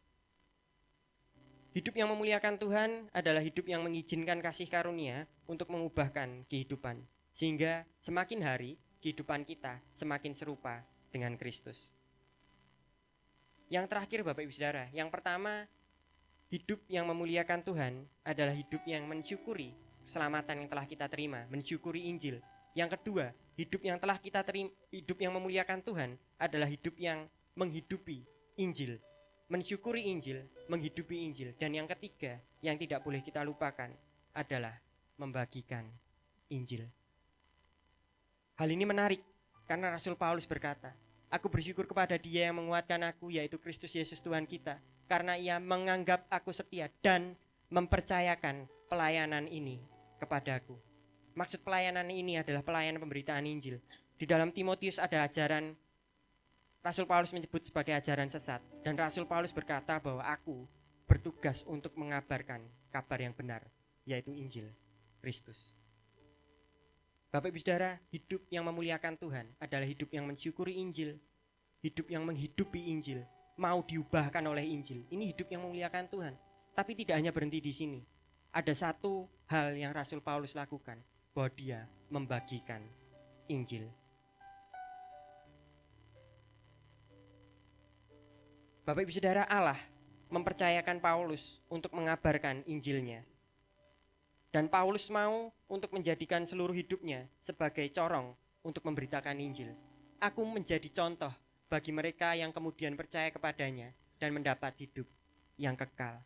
Hidup yang memuliakan Tuhan adalah hidup yang mengizinkan kasih karunia untuk mengubahkan kehidupan, sehingga semakin hari kehidupan kita semakin serupa dengan Kristus. Yang terakhir Bapak Ibu Saudara, yang pertama, hidup yang memuliakan Tuhan adalah hidup yang mensyukuri keselamatan yang telah kita terima, mensyukuri Injil. Yang kedua, hidup yang telah kita terima, hidup yang memuliakan Tuhan adalah hidup yang menghidupi Injil, mensyukuri Injil, menghidupi Injil. Dan yang ketiga yang tidak boleh kita lupakan adalah membagikan Injil. Hal ini menarik karena Rasul Paulus berkata, aku bersyukur kepada Dia yang menguatkan aku, yaitu Kristus Yesus Tuhan kita, karena Ia menganggap aku setia dan mempercayakan pelayanan ini kepadaku. Maksud pelayanan ini adalah pelayanan pemberitaan Injil. Di dalam Timotius ada ajaran, Rasul Paulus menyebut sebagai ajaran sesat. Dan Rasul Paulus berkata bahwa aku bertugas untuk mengabarkan kabar yang benar, yaitu Injil Kristus. Bapak Ibu Saudara, hidup yang memuliakan Tuhan adalah hidup yang mensyukuri Injil, hidup yang menghidupi Injil, mau diubahkan oleh Injil. Ini hidup yang memuliakan Tuhan. Tapi tidak hanya berhenti di sini. Ada satu hal yang Rasul Paulus lakukan, bahwa dia membagikan Injil. Bapak Ibu Saudara, Allah mempercayakan Paulus untuk mengabarkan Injilnya. Dan Paulus mau untuk menjadikan seluruh hidupnya sebagai corong untuk memberitakan Injil. Aku menjadi contoh bagi mereka yang kemudian percaya kepadanya dan mendapat hidup yang kekal.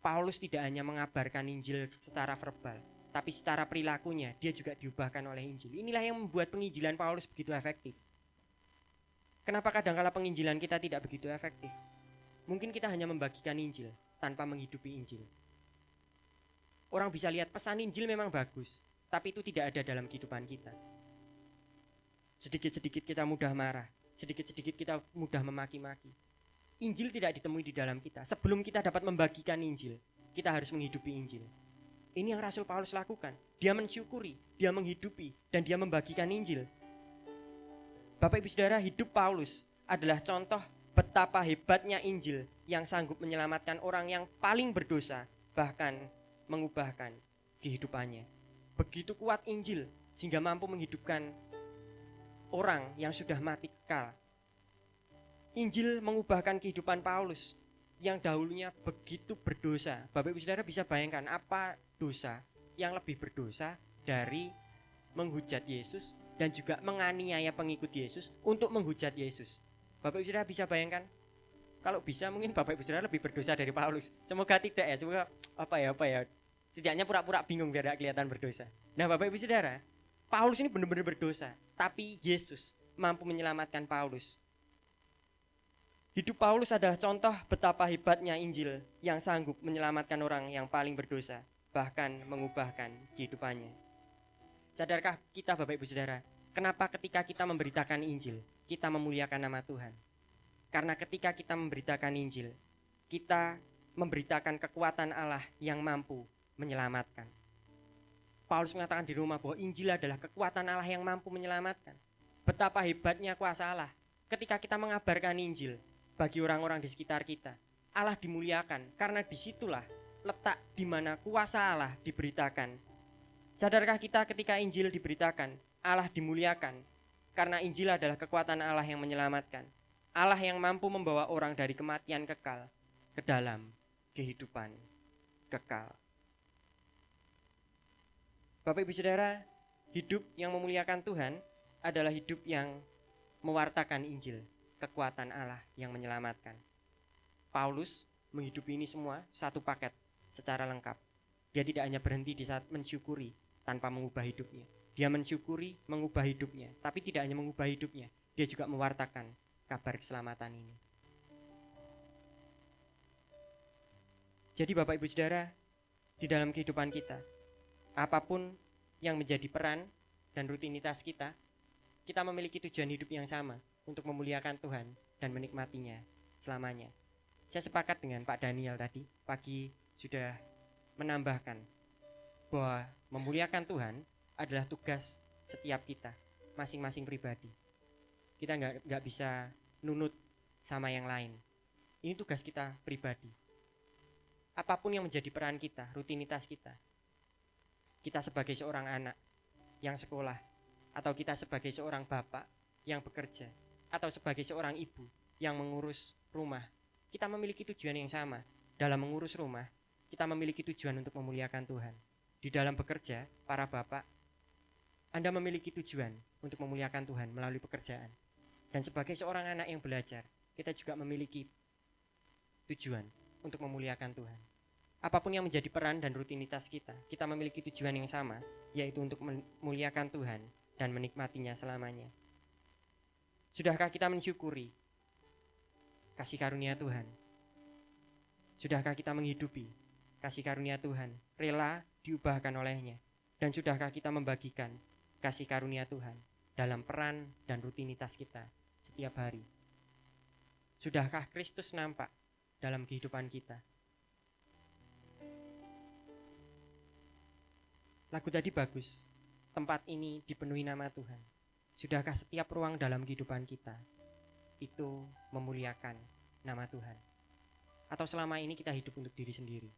Paulus tidak hanya mengabarkan Injil secara verbal, tapi secara perilakunya dia juga diubahkan oleh Injil. Inilah yang membuat penginjilan Paulus begitu efektif. Kenapa kadang-kala penginjilan kita tidak begitu efektif? Mungkin kita hanya membagikan Injil tanpa menghidupi Injil. Orang bisa lihat pesan Injil memang bagus, tapi itu tidak ada dalam kehidupan kita. Sedikit-sedikit kita mudah marah, sedikit-sedikit kita mudah memaki-maki. Injil tidak ditemui di dalam kita. Sebelum kita dapat membagikan Injil, kita harus menghidupi Injil. Ini yang Rasul Paulus lakukan. Dia mensyukuri, dia menghidupi, dan dia membagikan Injil. Bapak Ibu Saudara, hidup Paulus adalah contoh betapa hebatnya Injil yang sanggup menyelamatkan orang yang paling berdosa, bahkan mengubahkan kehidupannya. Begitu kuat Injil sehingga mampu menghidupkan orang yang sudah mati kekal. Injil mengubahkan kehidupan Paulus yang dahulunya begitu berdosa. Bapak Ibu Saudara bisa bayangkan apa dosa yang lebih berdosa dari menghujat Yesus dan juga menganiaya pengikut Yesus untuk menghujat Yesus. Bapak Ibu Saudara bisa bayangkan? Kalau bisa mungkin Bapak Ibu Saudara lebih berdosa dari Paulus. Semoga tidak ya, semoga apa ya. Setidaknya pura-pura bingung biar tidak kelihatan berdosa. Nah Bapak Ibu Saudara, Paulus ini benar-benar berdosa, tapi Yesus mampu menyelamatkan Paulus. Hidup Paulus adalah contoh betapa hebatnya Injil yang sanggup menyelamatkan orang yang paling berdosa, bahkan mengubahkan kehidupannya. Sadarkah kita Bapak Ibu Saudara, kenapa ketika kita memberitakan Injil, kita memuliakan nama Tuhan? Karena ketika kita memberitakan Injil, kita memberitakan kekuatan Allah yang mampu menyelamatkan. Paulus mengatakan di Roma bahwa Injil adalah kekuatan Allah yang mampu menyelamatkan. Betapa hebatnya kuasa Allah ketika kita mengabarkan Injil bagi orang-orang di sekitar kita. Allah dimuliakan karena disitulah letak di mana kuasa Allah diberitakan. Sadarkah kita ketika Injil diberitakan, Allah dimuliakan karena Injil adalah kekuatan Allah yang menyelamatkan. Allah yang mampu membawa orang dari kematian kekal ke dalam kehidupan kekal. Bapak Ibu Saudara, hidup yang memuliakan Tuhan adalah hidup yang mewartakan Injil, kekuatan Allah yang menyelamatkan. Paulus menghidupi ini semua satu paket secara lengkap. Dia tidak hanya berhenti di saat mensyukuri tanpa mengubah hidupnya. Dia mensyukuri, mengubah hidupnya, tapi tidak hanya mengubah hidupnya, dia juga mewartakan kabar keselamatan ini. Jadi Bapak Ibu Saudara, di dalam kehidupan kita, apapun yang menjadi peran dan rutinitas kita, kita memiliki tujuan hidup yang sama untuk memuliakan Tuhan dan menikmatinya selamanya. Saya sepakat dengan Pak Daniel tadi, pagi sudah menambahkan bahwa memuliakan Tuhan adalah tugas setiap kita, masing-masing pribadi. Kita nggak bisa nunut sama yang lain. Ini tugas kita pribadi. Apapun yang menjadi peran kita, rutinitas kita. Kita sebagai seorang anak yang sekolah, atau kita sebagai seorang bapak yang bekerja, atau sebagai seorang ibu yang mengurus rumah, kita memiliki tujuan yang sama. Dalam mengurus rumah, kita memiliki tujuan untuk memuliakan Tuhan. Di dalam bekerja, para bapak Anda memiliki tujuan untuk memuliakan Tuhan melalui pekerjaan. Dan sebagai seorang anak yang belajar, kita juga memiliki tujuan untuk memuliakan Tuhan. Apapun yang menjadi peran dan rutinitas kita memiliki tujuan yang sama, yaitu untuk memuliakan Tuhan dan menikmatinya selamanya. Sudahkah kita mensyukuri kasih karunia Tuhan? Sudahkah kita menghidupi kasih karunia Tuhan, rela diubahkan olehnya? Dan sudahkah kita membagikan kasih karunia Tuhan dalam peran dan rutinitas kita setiap hari? Sudahkah Kristus nampak dalam kehidupan kita? Lagu tadi bagus. Tempat ini dipenuhi nama Tuhan. Sudahkah setiap ruang dalam kehidupan kita itu memuliakan nama Tuhan? Atau selama ini kita hidup untuk diri sendiri?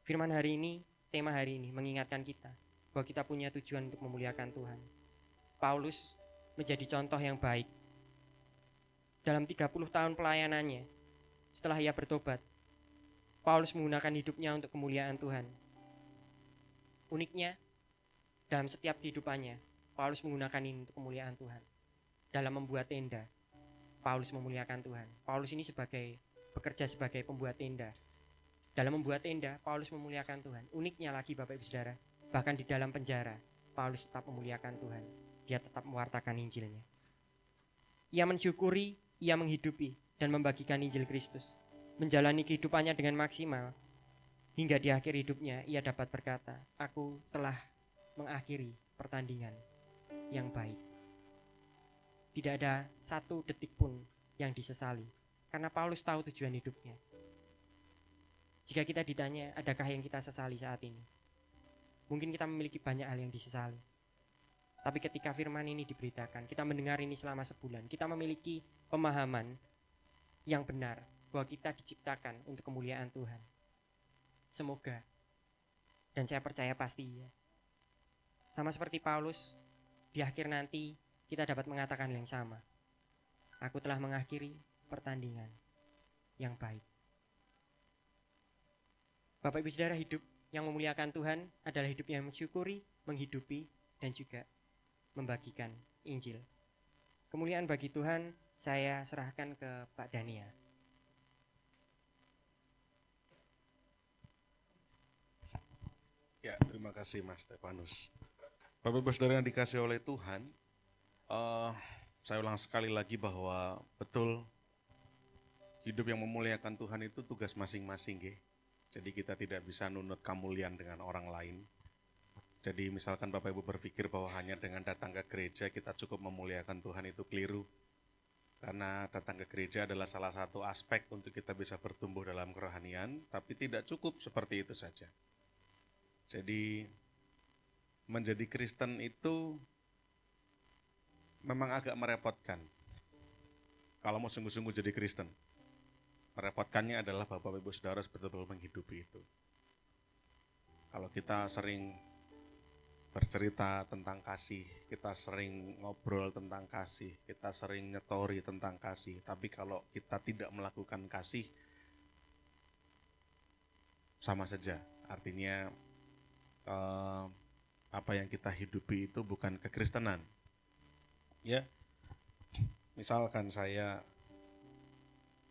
Firman hari ini, tema hari ini mengingatkan kita bahwa kita punya tujuan untuk memuliakan Tuhan. Paulus menjadi contoh yang baik. Dalam 30 tahun pelayanannya, setelah ia bertobat, Paulus menggunakan hidupnya untuk kemuliaan Tuhan. Uniknya, dalam setiap kehidupannya, Paulus menggunakan ini untuk kemuliaan Tuhan. Dalam membuat tenda, Paulus memuliakan Tuhan. Paulus ini bekerja sebagai pembuat tenda. Dalam membuat tenda, Paulus memuliakan Tuhan. Uniknya lagi Bapak Ibu Saudara, bahkan di dalam penjara, Paulus tetap memuliakan Tuhan. Dia tetap mewartakan Injilnya. Ia mensyukuri, ia menghidupi, dan membagikan Injil Kristus. Menjalani kehidupannya dengan maksimal. Hingga di akhir hidupnya ia dapat berkata, aku telah mengakhiri pertandingan yang baik. Tidak ada satu detik pun yang disesali, karena Paulus tahu tujuan hidupnya. Jika kita ditanya, adakah yang kita sesali saat ini? Mungkin kita memiliki banyak hal yang disesali. Tapi ketika firman ini diberitakan, kita mendengar ini selama sebulan, kita memiliki pemahaman yang benar bahwa kita diciptakan untuk kemuliaan Tuhan. Semoga, dan saya percaya pasti ya. Sama seperti Paulus, di akhir nanti kita dapat mengatakan yang sama. Aku telah mengakhiri pertandingan yang baik. Bapak Ibu Saudara, hidup yang memuliakan Tuhan adalah hidup yang mensyukuri, menghidupi, dan juga membagikan Injil. Kemuliaan bagi Tuhan, saya serahkan ke Pak Daniel. Ya, terima kasih Mas Stefanus. Bapak Ibu Saudara yang dikasih oleh Tuhan, saya ulang sekali lagi bahwa betul hidup yang memuliakan Tuhan itu tugas masing-masing. Jadi kita tidak bisa nunut kemuliaan dengan orang lain. Jadi misalkan Bapak Ibu berpikir bahwa hanya dengan datang ke gereja kita cukup memuliakan Tuhan, itu keliru. Karena datang ke gereja adalah salah satu aspek untuk kita bisa bertumbuh dalam kerohanian, tapi tidak cukup seperti itu saja. Jadi menjadi Kristen itu memang agak merepotkan. Kalau mau sungguh-sungguh jadi Kristen, merepotkannya adalah Bapak Ibu Saudara betul-betul menghidupi itu. Kalau kita sering bercerita tentang kasih, kita sering ngobrol tentang kasih, kita sering nyetori tentang kasih, tapi kalau kita tidak melakukan kasih, sama saja. Artinya apa yang kita hidupi itu bukan kekristenan. Ya, misalkan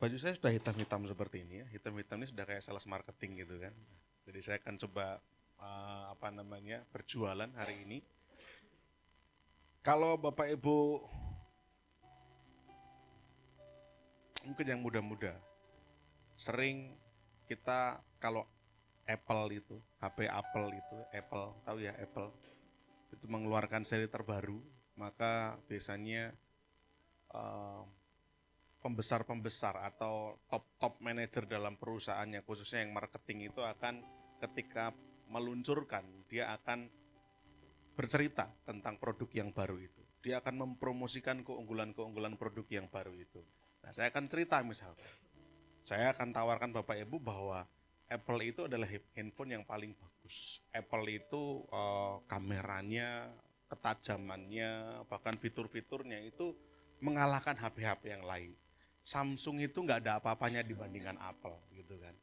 baju saya sudah hitam-hitam seperti ini ya, hitam-hitam ini sudah kayak sales marketing gitu kan. Jadi saya akan coba berjualan hari ini. Kalau Bapak Ibu mungkin yang muda-muda, sering kita kalau Apple itu, HP Apple itu, Apple, tahu ya Apple, itu mengeluarkan seri terbaru, maka biasanya pembesar-pembesar atau top manajer dalam perusahaannya, khususnya yang marketing itu akan ketika meluncurkan, dia akan bercerita tentang produk yang baru itu. Dia akan mempromosikan keunggulan-keunggulan produk yang baru itu. Nah, saya akan cerita misalkan, saya akan tawarkan Bapak Ibu bahwa Apple itu adalah handphone yang paling bagus. Apple itu kameranya, ketajamannya, bahkan fitur-fiturnya itu mengalahkan HP-HP yang lain. Samsung itu nggak ada apa-apanya dibandingkan Apple, gitu kan.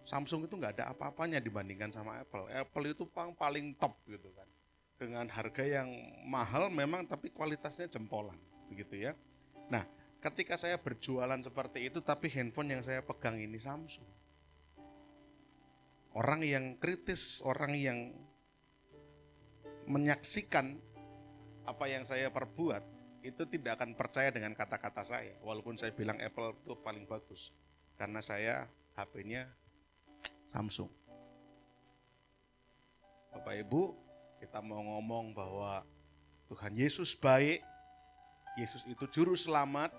Samsung itu nggak ada apa-apanya dibandingkan sama Apple. Apple itu paling top, gitu kan. dengan harga yang mahal memang tapi kualitasnya jempolan, begitu ya. Nah, ketika saya berjualan seperti itu tapi handphone yang saya pegang ini Samsung. Orang yang kritis, orang yang menyaksikan apa yang saya perbuat itu tidak akan percaya dengan kata-kata saya. Walaupun saya bilang Apple itu paling bagus. Karena saya HP-nya Samsung. Bapak Ibu, kita mau ngomong bahwa Tuhan Yesus baik, Yesus itu juru selamat,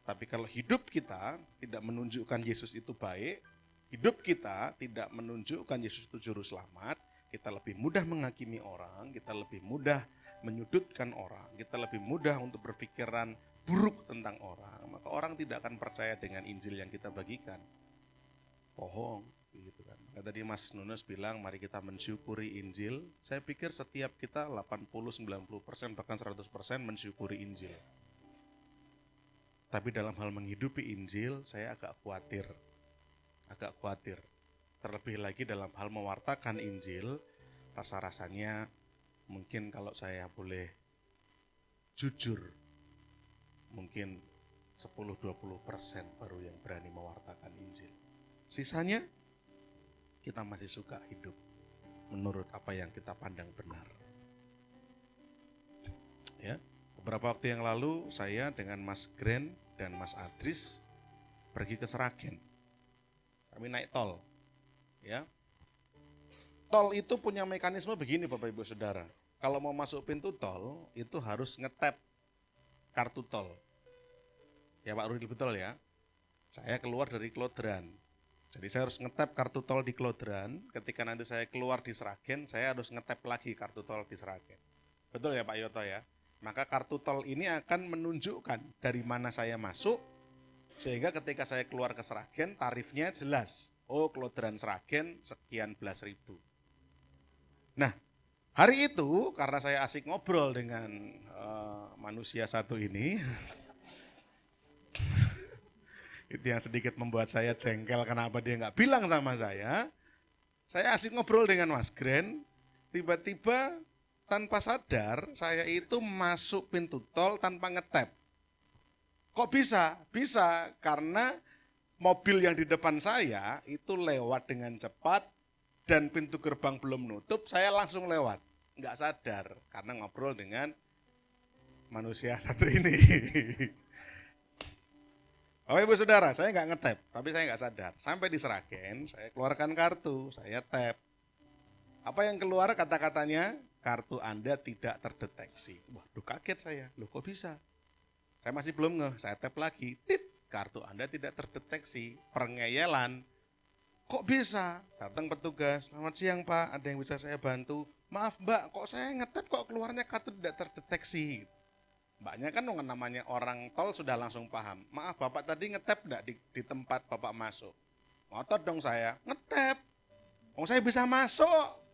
tapi kalau hidup kita tidak menunjukkan Yesus itu baik, hidup kita tidak menunjukkan Yesus itu juru selamat, kita lebih mudah menghakimi orang, kita lebih mudah menyudutkan orang, kita lebih mudah untuk berpikiran buruk tentang orang, maka orang tidak akan percaya dengan Injil yang kita bagikan. Bohong, gitu kan. Nah, tadi Mas Nunus bilang mari kita mensyukuri Injil. Saya pikir setiap kita 80-90% bahkan 100% mensyukuri Injil. Tapi dalam hal menghidupi Injil saya agak khawatir. Terlebih lagi dalam hal mewartakan Injil, rasa-rasanya mungkin kalau saya boleh jujur, mungkin 10-20% baru yang berani mewartakan Injil. Sisanya kita masih suka hidup menurut apa yang kita pandang benar. Ya, beberapa waktu yang lalu saya dengan Mas Gren dan Mas Adris pergi ke Seragen. Kami naik tol. Ya. Tol itu punya mekanisme begini Bapak Ibu Saudara. Kalau mau masuk pintu tol itu harus ngetap kartu tol. Ya Pak Rudi betul ya. Saya keluar dari Klodran. Jadi saya harus ngetap kartu tol di Klodran. Ketika nanti saya keluar di Seragen, saya harus ngetap lagi kartu tol di Seragen. Betul ya Pak Yoto ya. Maka kartu tol ini akan menunjukkan dari mana saya masuk, sehingga ketika saya keluar ke Seragen tarifnya jelas. Oh Klodran Seragen sekian belas ribu. Nah hari itu karena saya asik ngobrol dengan manusia satu ini, itu yang sedikit membuat saya jengkel kenapa dia nggak bilang sama saya. Saya asik ngobrol dengan Mas Gren, tiba-tiba tanpa sadar saya itu masuk pintu tol tanpa ngetap. Kok bisa? Bisa karena mobil yang di depan saya itu lewat dengan cepat dan pintu gerbang belum nutup, saya langsung lewat. Nggak sadar karena ngobrol dengan manusia satu ini. Bapak Ibu Saudara, saya nggak ngetap, tapi saya nggak sadar. Sampai di Seragen, saya keluarkan kartu, saya tap. Apa yang keluar kata-katanya? Kartu Anda tidak terdeteksi. Waduh kaget saya, loh kok bisa? Saya masih belum ngeh, saya tap lagi. Tit, kartu Anda tidak terdeteksi. Pengeyelan. Kok bisa? Datang petugas, selamat siang Pak, ada yang bisa saya bantu? Maaf Mbak, kok saya ngetap kok keluarnya kartu tidak terdeteksi? Mbaknya kan namanya orang tol sudah langsung paham. Maaf Bapak tadi ngetap enggak di tempat Bapak masuk? Ngotot dong saya, ngetap. Oh saya bisa masuk.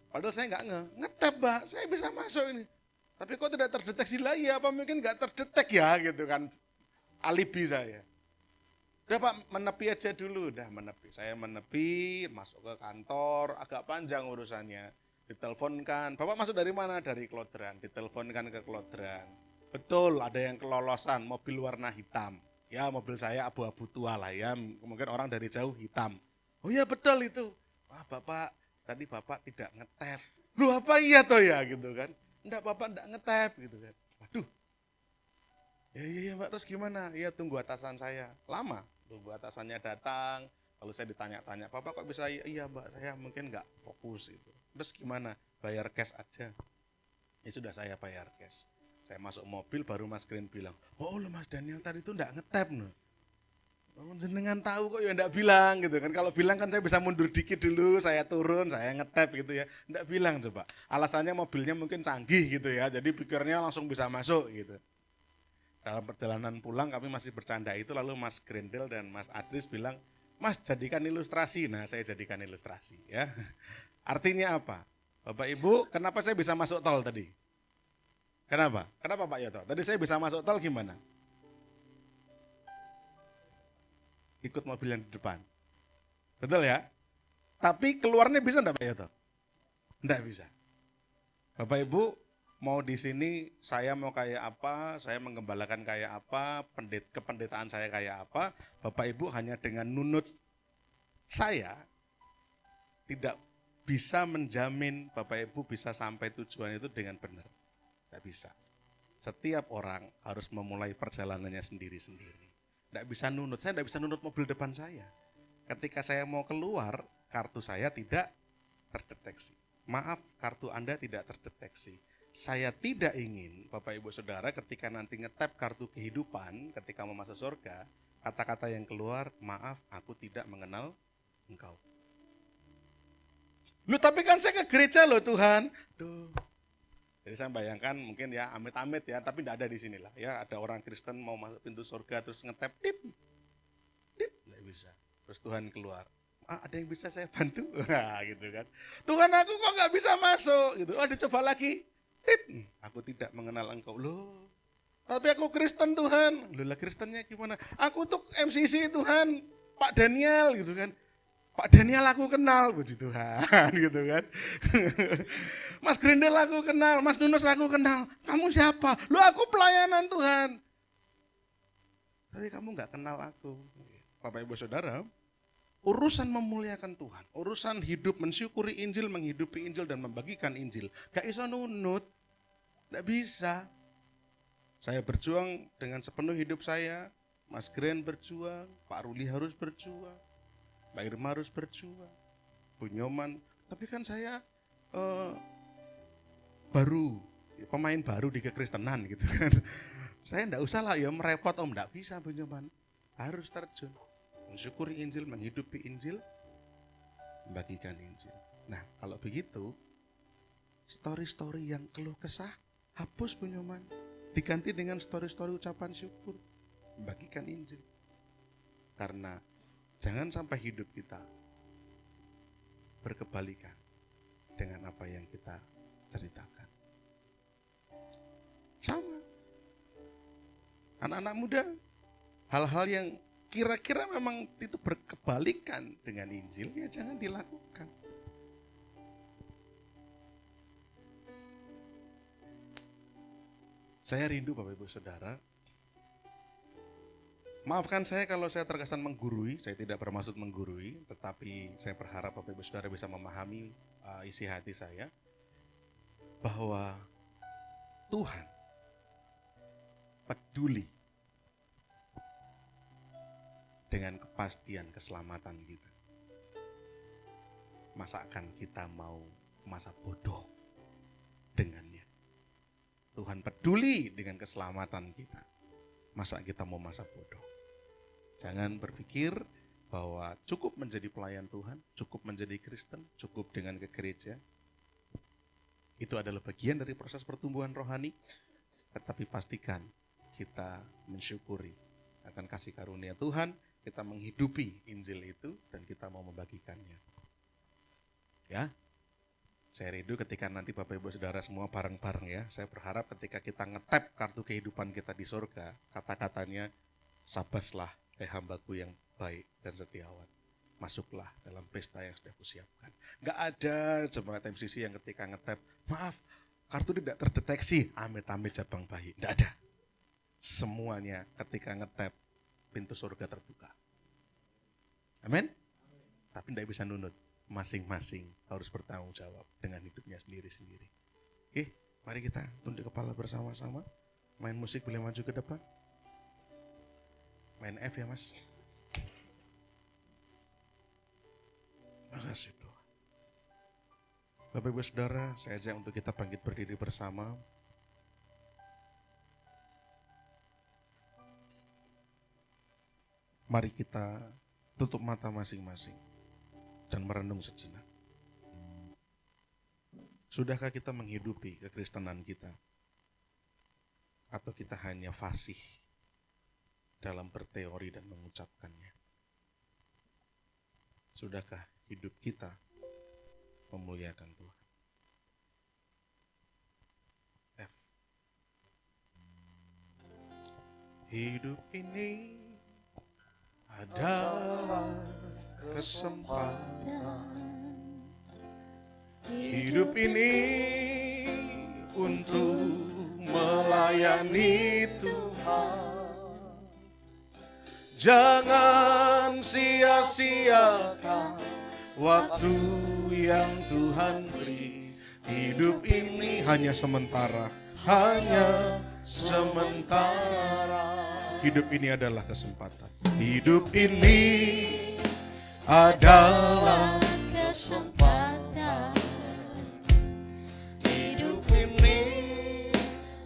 Padahal saya nggak ngetap Mbak, saya bisa masuk ini. Tapi kok tidak terdeteksi lah ya, apa mungkin nggak terdetek ya gitu kan. Alibi saya. Udah Pak menepi aja dulu, udah menepi. Saya menepi, masuk ke kantor, agak panjang urusannya. Diteleponkan, Bapak masuk dari mana? Dari Klodran. Diteleponkan ke Klodran. Betul, ada yang kelolosan, mobil warna hitam. Ya mobil saya abu-abu tua lah ya, mungkin orang dari jauh hitam. Oh iya betul itu. Wah Bapak, tadi Bapak tidak ngetap. Loh apa iya toh ya gitu kan. Enggak Bapak enggak ngetap gitu kan. Waduh. Ya Pak terus gimana? Ya tunggu atasan saya. Lama, tunggu atasannya datang. Lalu saya ditanya-tanya, Bapak kok bisa? Iya Mbak, saya mungkin enggak fokus gitu. Terus gimana? Bayar cash aja. Ya sudah saya bayar cash. Saya masuk mobil baru Mas Gren bilang, oh lo Mas Daniel tadi itu enggak ngetap no. Jenengan tahu kok ya enggak bilang gitu kan. Kalau bilang kan saya bisa mundur dikit dulu, saya turun, saya ngetap gitu ya. Enggak bilang coba. Alasannya mobilnya mungkin canggih gitu ya. Jadi pikirnya langsung bisa masuk gitu. Dalam perjalanan pulang kami masih bercanda itu, lalu Mas Grendel dan Mas Adris bilang, Mas jadikan ilustrasi. Nah saya jadikan ilustrasi ya. Artinya apa? Bapak Ibu, kenapa saya bisa masuk tol tadi? Kenapa? Kenapa Pak Yoto? Tadi saya bisa masuk tol gimana? Ikut mobil yang di depan. Betul ya? Tapi keluarnya bisa enggak Pak Yoto? Enggak bisa. Bapak Ibu mau di sini saya mau kayak apa, saya menggembalakan kayak apa, kependetaan saya kayak apa, Bapak Ibu hanya dengan nunut saya tidak bisa menjamin Bapak Ibu bisa sampai tujuan itu dengan benar. Tidak bisa. Setiap orang harus memulai perjalanannya sendiri-sendiri. Tidak bisa nunut, saya tidak bisa nunut mobil depan saya. Ketika saya mau keluar, kartu saya tidak terdeteksi. Maaf, kartu Anda tidak terdeteksi. Saya tidak ingin Bapak Ibu Saudara ketika nanti ngetap kartu kehidupan, ketika mau masuk surga, kata-kata yang keluar, maaf aku tidak mengenal engkau. Lu tapi kan saya ke gereja loh Tuhan. Duh. Jadi saya bayangkan mungkin ya amit-amit ya, tapi tidak ada di sini lah. Ya ada orang Kristen mau masuk pintu surga terus ngetap, tip, nggak bisa. Terus Tuhan keluar. Ada yang bisa saya bantu? Nah, gitu kan. Tuhan aku kok nggak bisa masuk? Gitu. Dicoba lagi. Aku tidak mengenal engkau. Loh, tapi aku Kristen Tuhan. Loh lah Kristennya gimana? Aku untuk MCC Tuhan, Pak Daniel gitu kan. Pak Daniel aku kenal, puji Tuhan gitu kan. Mas Grindel aku kenal, Mas Nunus aku kenal. Kamu siapa? Loh aku pelayanan Tuhan. Tapi kamu nggak kenal aku. Bapak Ibu Saudara, urusan memuliakan Tuhan, urusan hidup mensyukuri Injil, menghidupi Injil dan membagikan Injil, gak iso nunut, gak bisa. Saya berjuang dengan sepenuh hidup saya, Mas Gren berjuang, Pak Ruli harus berjuang, Mbak Irma harus berjuang, Bu Nyoman, tapi kan saya pemain baru di kekristenan gitu kan. Saya enggak usah lah ya merepot enggak bisa Bu Nyoman, harus terjun. Mensyukuri Injil, menghidupi Injil, membagikan Injil. Nah, kalau begitu, story-story yang keluh kesah, hapus Bu Nyoman. Diganti dengan story-story ucapan syukur, membagikan Injil. Karena jangan sampai hidup kita berkebalikan dengan apa yang kita ceritakan. Sama. Anak-anak muda, hal-hal yang kira-kira memang itu berkebalikan dengan Injil, ya jangan dilakukan. Saya rindu Bapak Ibu Saudara. Maafkan saya kalau saya terkesan menggurui, saya tidak bermaksud menggurui, tetapi saya berharap Bapak Ibu Saudara bisa memahami isi hati saya, bahwa Tuhan peduli dengan kepastian keselamatan kita. Masa akan kita mau masa bodoh dengannya? Tuhan peduli dengan keselamatan kita. Masa kita mau masa bodoh? Jangan berpikir bahwa cukup menjadi pelayan Tuhan, cukup menjadi Kristen, cukup dengan ke gereja. Itu adalah bagian dari proses pertumbuhan rohani. Tetapi pastikan kita mensyukuri akan kasih karunia Tuhan, kita menghidupi Injil itu dan kita mau membagikannya. Ya, saya rindu ketika nanti Bapak Ibu Saudara semua bareng-bareng ya. Saya berharap ketika kita ngetap kartu kehidupan kita di surga, kata-katanya, sabaslah hambaku yang baik dan setiawan. Masuklah dalam pesta yang sudah kusiapkan. Gak ada jemaat MCC yang ketika ngetap, maaf, kartu tidak terdeteksi, amit-amit cabang bayi. Gak ada. Semuanya ketika ngetap, pintu surga terbuka. Amin? Tapi tidak bisa nunut. Masing-masing harus bertanggung jawab dengan hidupnya sendiri-sendiri. Oke, mari kita tunduk kepala bersama-sama. Main musik boleh maju ke depan. Main F ya Mas. Makasih Tuhan. Bapak Ibu Saudara, saya ajak untuk kita bangkit berdiri bersama. Mari kita tutup mata masing-masing dan merenung sejenak. Sudahkah kita menghidupi kekristenan kita? Atau kita hanya fasih dalam berteori dan mengucapkannya? Sudahkah hidup kita memuliakan Tuhan? F. Hidup ini adalah kesempatan. Hidup ini untuk melayani Tuhan. Jangan sia-siakan waktu yang Tuhan beri. Hidup ini hanya sementara, hanya sementara. Hidup ini adalah kesempatan. Hidup ini adalah kesempatan. Hidup ini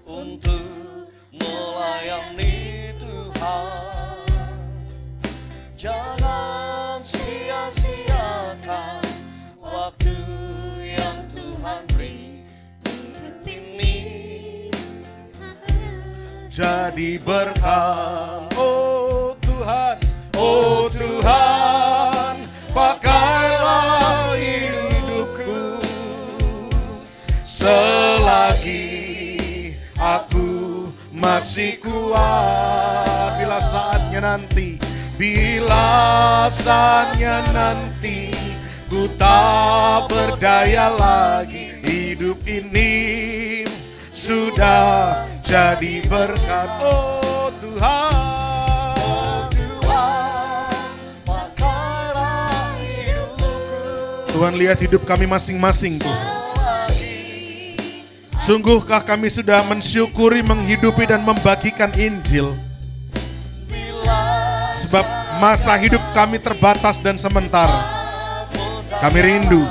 untuk melayani Tuhan. Jangan sia-siakan waktu yang Tuhan beri. Hidup ini jadi berkat. Oh Tuhan, oh Tuhan, pakailah hidupku selagi aku masih kuat. Bila saatnya nanti, bila saatnya nanti ku tak berdaya lagi, hidup ini sudah jadi berkat. Oh Tuhan, oh Tuhan, pakailah hidupku. Tuhan, lihat hidup kami masing-masing Tuhan. Sungguhkah kami sudah mensyukuri, menghidupi dan membagikan Injil? Sebab masa hidup kami terbatas dan sementara. Kami rindu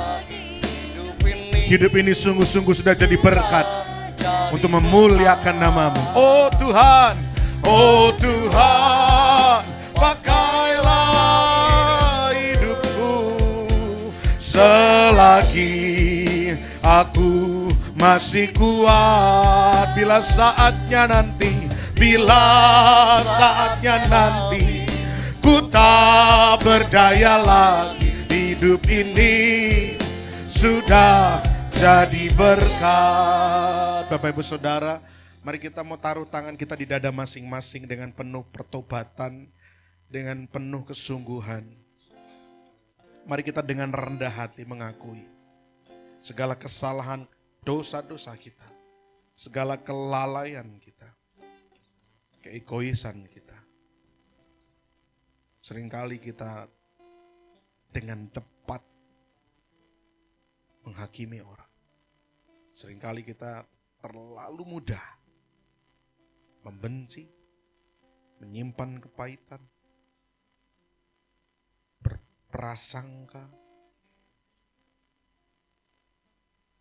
hidup ini sungguh-sungguh sudah jadi berkat untuk memuliakan nama-Mu. Oh Tuhan, oh Tuhan, pakailah hidupku selagi aku masih kuat. Bila saatnya nanti, bila saatnya nanti ku tak berdaya lagi, hidup ini sudah jadi berkat. Bapak Ibu Saudara, mari kita mau taruh tangan kita di dada masing-masing dengan penuh pertobatan, dengan penuh kesungguhan. Mari kita dengan rendah hati mengakui segala kesalahan, dosa-dosa kita, segala kelalaian kita, keegoisan kita. Seringkali kita dengan cepat menghakimi orang. Seringkali kita terlalu mudah membenci, menyimpan kepahitan, berprasangka,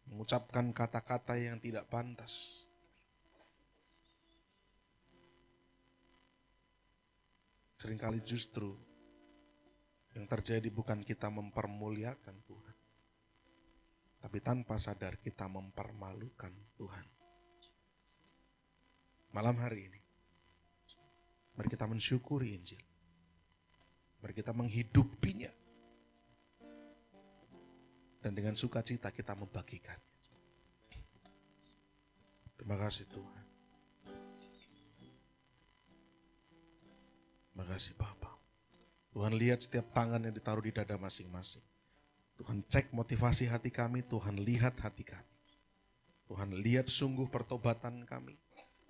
mengucapkan kata-kata yang tidak pantas. Seringkali justru yang terjadi bukan kita mempermuliakan Tuhan, tapi tanpa sadar kita mempermalukan Tuhan. Malam hari ini, mari kita mensyukuri Injil. Mari kita menghidupinya. Dan dengan sukacita kita membagikan. Terima kasih Tuhan. Terima kasih Bapa. Tuhan lihat setiap tangan yang ditaruh di dada masing-masing. Tuhan cek motivasi hati kami, Tuhan lihat hati kami. Tuhan lihat sungguh pertobatan kami.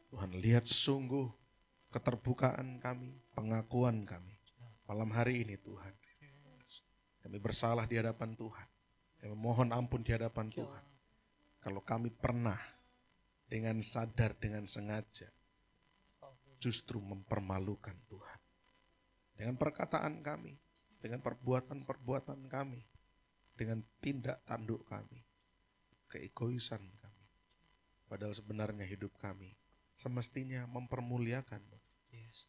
Tuhan lihat sungguh keterbukaan kami, pengakuan kami. Malam hari ini Tuhan, kami bersalah di hadapan Tuhan. Kami mohon ampun di hadapan Tuhan. Kalau kami pernah dengan sadar, dengan sengaja, justru mempermalukan Tuhan. Dengan perkataan kami, dengan perbuatan-perbuatan kami, dengan tindak tanduk kami, keegoisan kami. Padahal sebenarnya hidup kami semestinya mempermuliakan-Mu.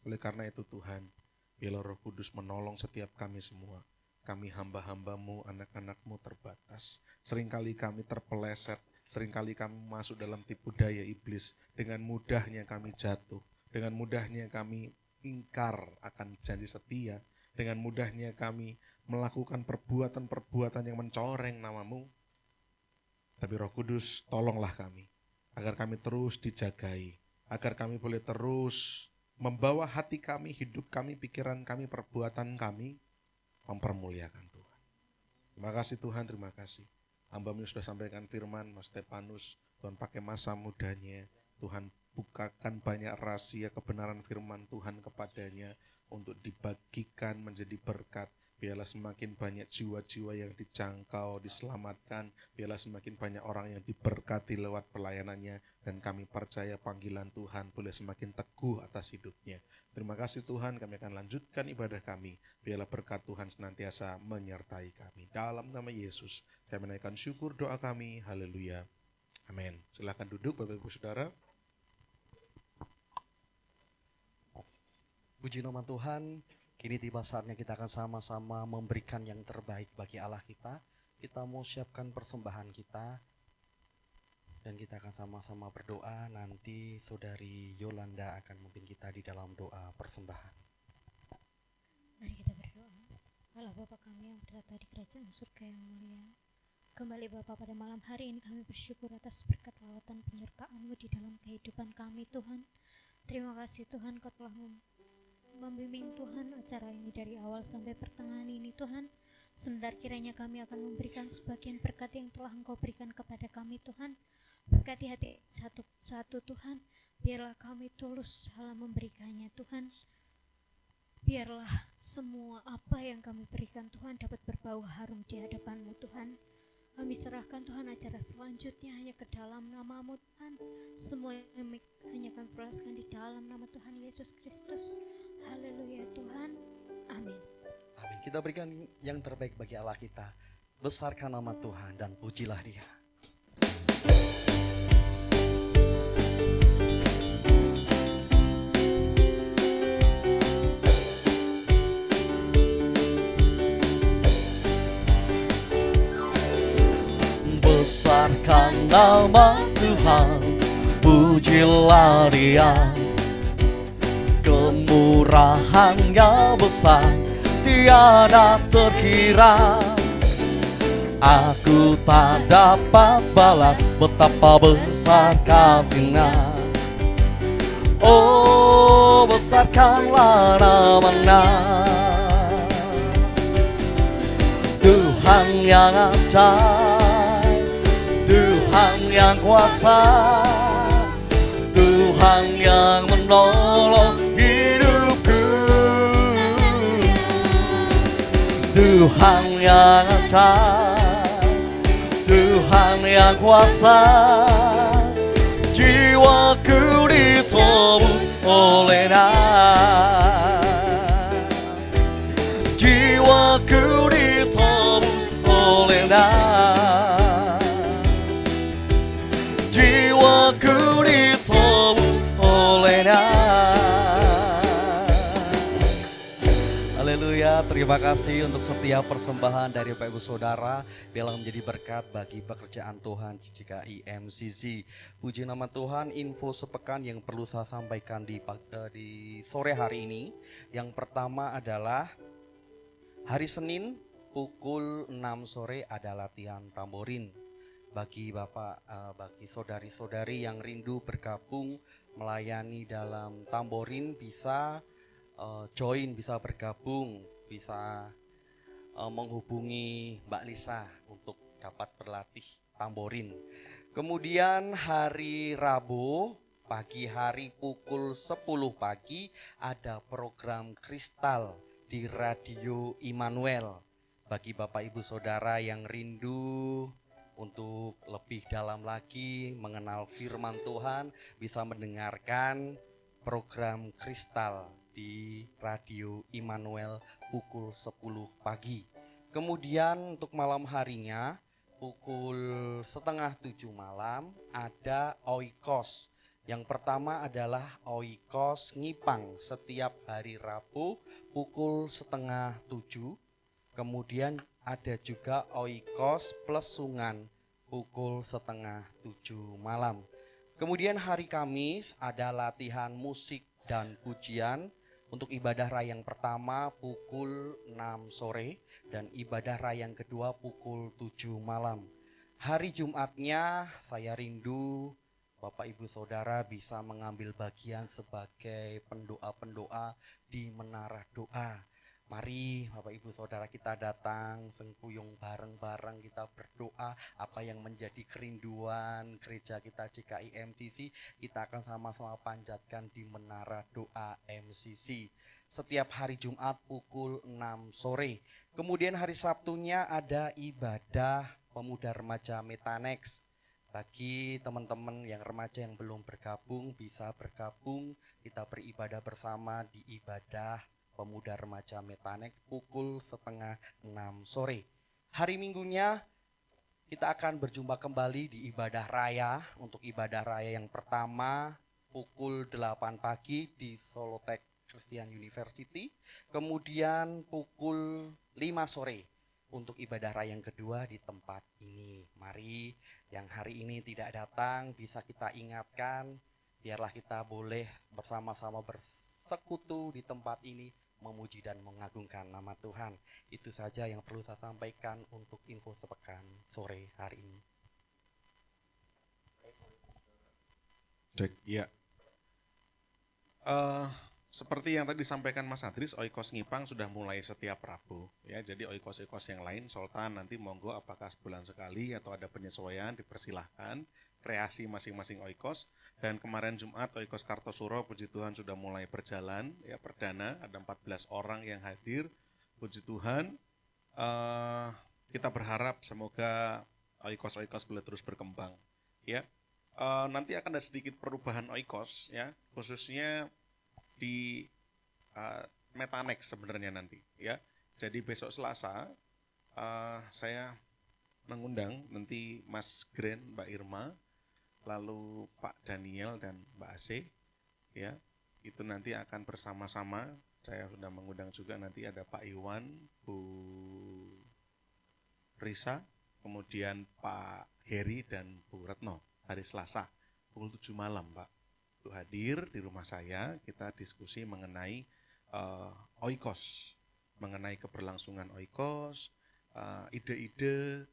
Oleh karena itu Tuhan, biarlah Roh Kudus menolong setiap kami semua. Kami hamba-hamba-Mu, anak-anak-Mu terbatas. Seringkali kami terpeleset, seringkali kami masuk dalam tipu daya iblis. Dengan mudahnya kami jatuh, dengan mudahnya kami ingkar akan janji setia. Dengan mudahnya kami melakukan perbuatan-perbuatan yang mencoreng nama-Mu. Tapi Roh Kudus, tolonglah kami, agar kami terus dijagai, agar kami boleh terus membawa hati kami, hidup kami, pikiran kami, perbuatan kami, mempermuliakan Tuhan. Terima kasih Tuhan, terima kasih. Hamba-Mu sudah sampaikan firman, Mas Stefanus, Tuhan pakai masa mudanya, Tuhan bukakan banyak rahasia kebenaran firman Tuhan kepadanya untuk dibagikan menjadi berkat. Biarlah semakin banyak jiwa-jiwa yang dijangkau, diselamatkan. Biarlah semakin banyak orang yang diberkati lewat pelayanannya. Dan kami percaya panggilan Tuhan boleh semakin teguh atas hidupnya. Terima kasih Tuhan, kami akan lanjutkan ibadah kami. Biarlah berkat Tuhan senantiasa menyertai kami. Dalam nama Yesus, kami menaikkan syukur doa kami. Haleluya. Amin. Silakan duduk Bapak Ibu Saudara. Puji nama Tuhan, kini tiba saatnya kita akan sama-sama memberikan yang terbaik bagi Allah kita. Kita mau siapkan persembahan kita dan kita akan sama-sama berdoa. Nanti Saudari Yolanda akan memimpin kita di dalam doa persembahan. Mari kita berdoa. Allah Bapa kami yang bertata di kerajaan surga yang mulia, kembali Bapa pada malam hari ini kami bersyukur atas berkat lawatan penyertaan-Mu di dalam kehidupan kami Tuhan. Terima kasih Tuhan, Kau telah membimbing Tuhan acara ini dari awal sampai pertengahan ini Tuhan. Sebentar kiranya kami akan memberikan sebagian berkat yang telah Engkau berikan kepada kami Tuhan. Berkati hati satu-satu Tuhan. Biarlah kami tulus dalam memberikannya Tuhan. Biarlah semua apa yang kami berikan Tuhan dapat berbau harum di hadapan-Mu Tuhan. Kami serahkan Tuhan acara selanjutnya hanya ke dalam nama-Mu Tuhan. Semua yang hanya kami peraskan di dalam nama Tuhan Yesus Kristus. Haleluya Tuhan. Amin. Amin. Kita berikan yang terbaik bagi Allah kita. Besarkan nama Tuhan dan pujilah Dia. Besarkan nama Tuhan, pujilah Dia. Kemurahannya besar, tiada terkira. Aku tak dapat balas betapa besar kasih-Nya. Oh, besarkanlah nama-Nya. Tuhan yang ajaib, Tuhan yang kuasa, Tuhan yang menolong hidupku. Tuhan yang ajaib, Tuhan yang kuasa, jiwaku ditebus oleh-Nya. Jiwaku ditebus oleh-Nya. Jiwaku ditebus oleh-Nya. Haleluya, terima kasih untuk setiap persembahan dari Bapak Ibu Saudara. Biarlah menjadi berkat bagi pekerjaan Tuhan jika IMCZ. Puji nama Tuhan, info sepekan yang perlu saya sampaikan di sore hari ini. Yang pertama adalah hari Senin pukul 6 sore ada latihan tamborin. Bagi Bapak, bagi saudari-saudari yang rindu bergabung melayani dalam tamborin bisa join, bisa bergabung, bisa menghubungi Mbak Lisa untuk dapat berlatih tamborin. Kemudian hari Rabu pagi hari pukul 10 pagi ada program Kristal di Radio Immanuel. Bagi Bapak Ibu Saudara yang rindu untuk lebih dalam lagi mengenal firman Tuhan, bisa mendengarkan program Kristal di Radio Immanuel pukul 10 pagi. Kemudian untuk malam harinya pukul 6:30 malam ada Oikos. Yang pertama adalah Oikos Ngipang setiap hari Rabu pukul 6:30. Kemudian ada juga Oikos Plesungan pukul 6:30 malam. Kemudian hari Kamis ada latihan musik dan pujian. Untuk ibadah raya yang pertama pukul 6 sore dan ibadah raya yang kedua pukul 7 malam. Hari Jumatnya saya rindu Bapak Ibu Saudara bisa mengambil bagian sebagai pendoa-pendoa di menara doa. Mari Bapak Ibu Saudara kita datang sengkuyung bareng-bareng kita berdoa apa yang menjadi kerinduan gereja kita GKI MCC kita akan sama-sama panjatkan di menara doa MCC setiap hari Jumat pukul 6 sore. Kemudian hari Sabtunya ada ibadah pemuda remaja Metanex. Bagi teman-teman yang remaja yang belum bergabung bisa bergabung, kita beribadah bersama di ibadah pemuda remaja Metanex pukul 5:30 sore. Hari Minggunya kita akan berjumpa kembali di ibadah raya. Untuk ibadah raya yang pertama pukul 8 pagi di Solotech Christian University. Kemudian pukul 5 sore untuk ibadah raya yang kedua di tempat ini. Mari yang hari ini tidak datang bisa kita ingatkan. Biarlah kita boleh bersama-sama bersekutu di tempat ini memuji dan mengagungkan nama Tuhan. Itu saja yang perlu saya sampaikan untuk info sepekan sore hari ini. Cek, ya. Seperti yang tadi disampaikan Mas Adris, Oikos Ngipang sudah mulai setiap Rabu. Ya, jadi Oikos-Oikos yang lain, Sultan nanti monggo apakah sebulan sekali atau ada penyesuaian dipersilahkan. Kreasi masing-masing Oikos. Dan kemarin Jumat Oikos Kartosuro, puji Tuhan sudah mulai berjalan. Ya, perdana ada 14 orang yang hadir. Puji Tuhan. Kita berharap semoga Oikos-Oikos boleh terus berkembang. Ya, nanti akan ada sedikit perubahan Oikos, ya, khususnya di Metanex sebenarnya nanti, ya. Jadi besok Selasa saya mengundang nanti Mas Gren, Mbak Irma, lalu Pak Daniel dan Mbak Ase, ya. Itu nanti akan bersama-sama. Saya sudah mengundang juga nanti ada Pak Iwan, Bu Risa, kemudian Pak Heri dan Bu Retno hari Selasa pukul 7 malam, Pak. Untuk hadir di rumah saya, kita diskusi mengenai Oikos, mengenai keberlangsungan Oikos, ide-ide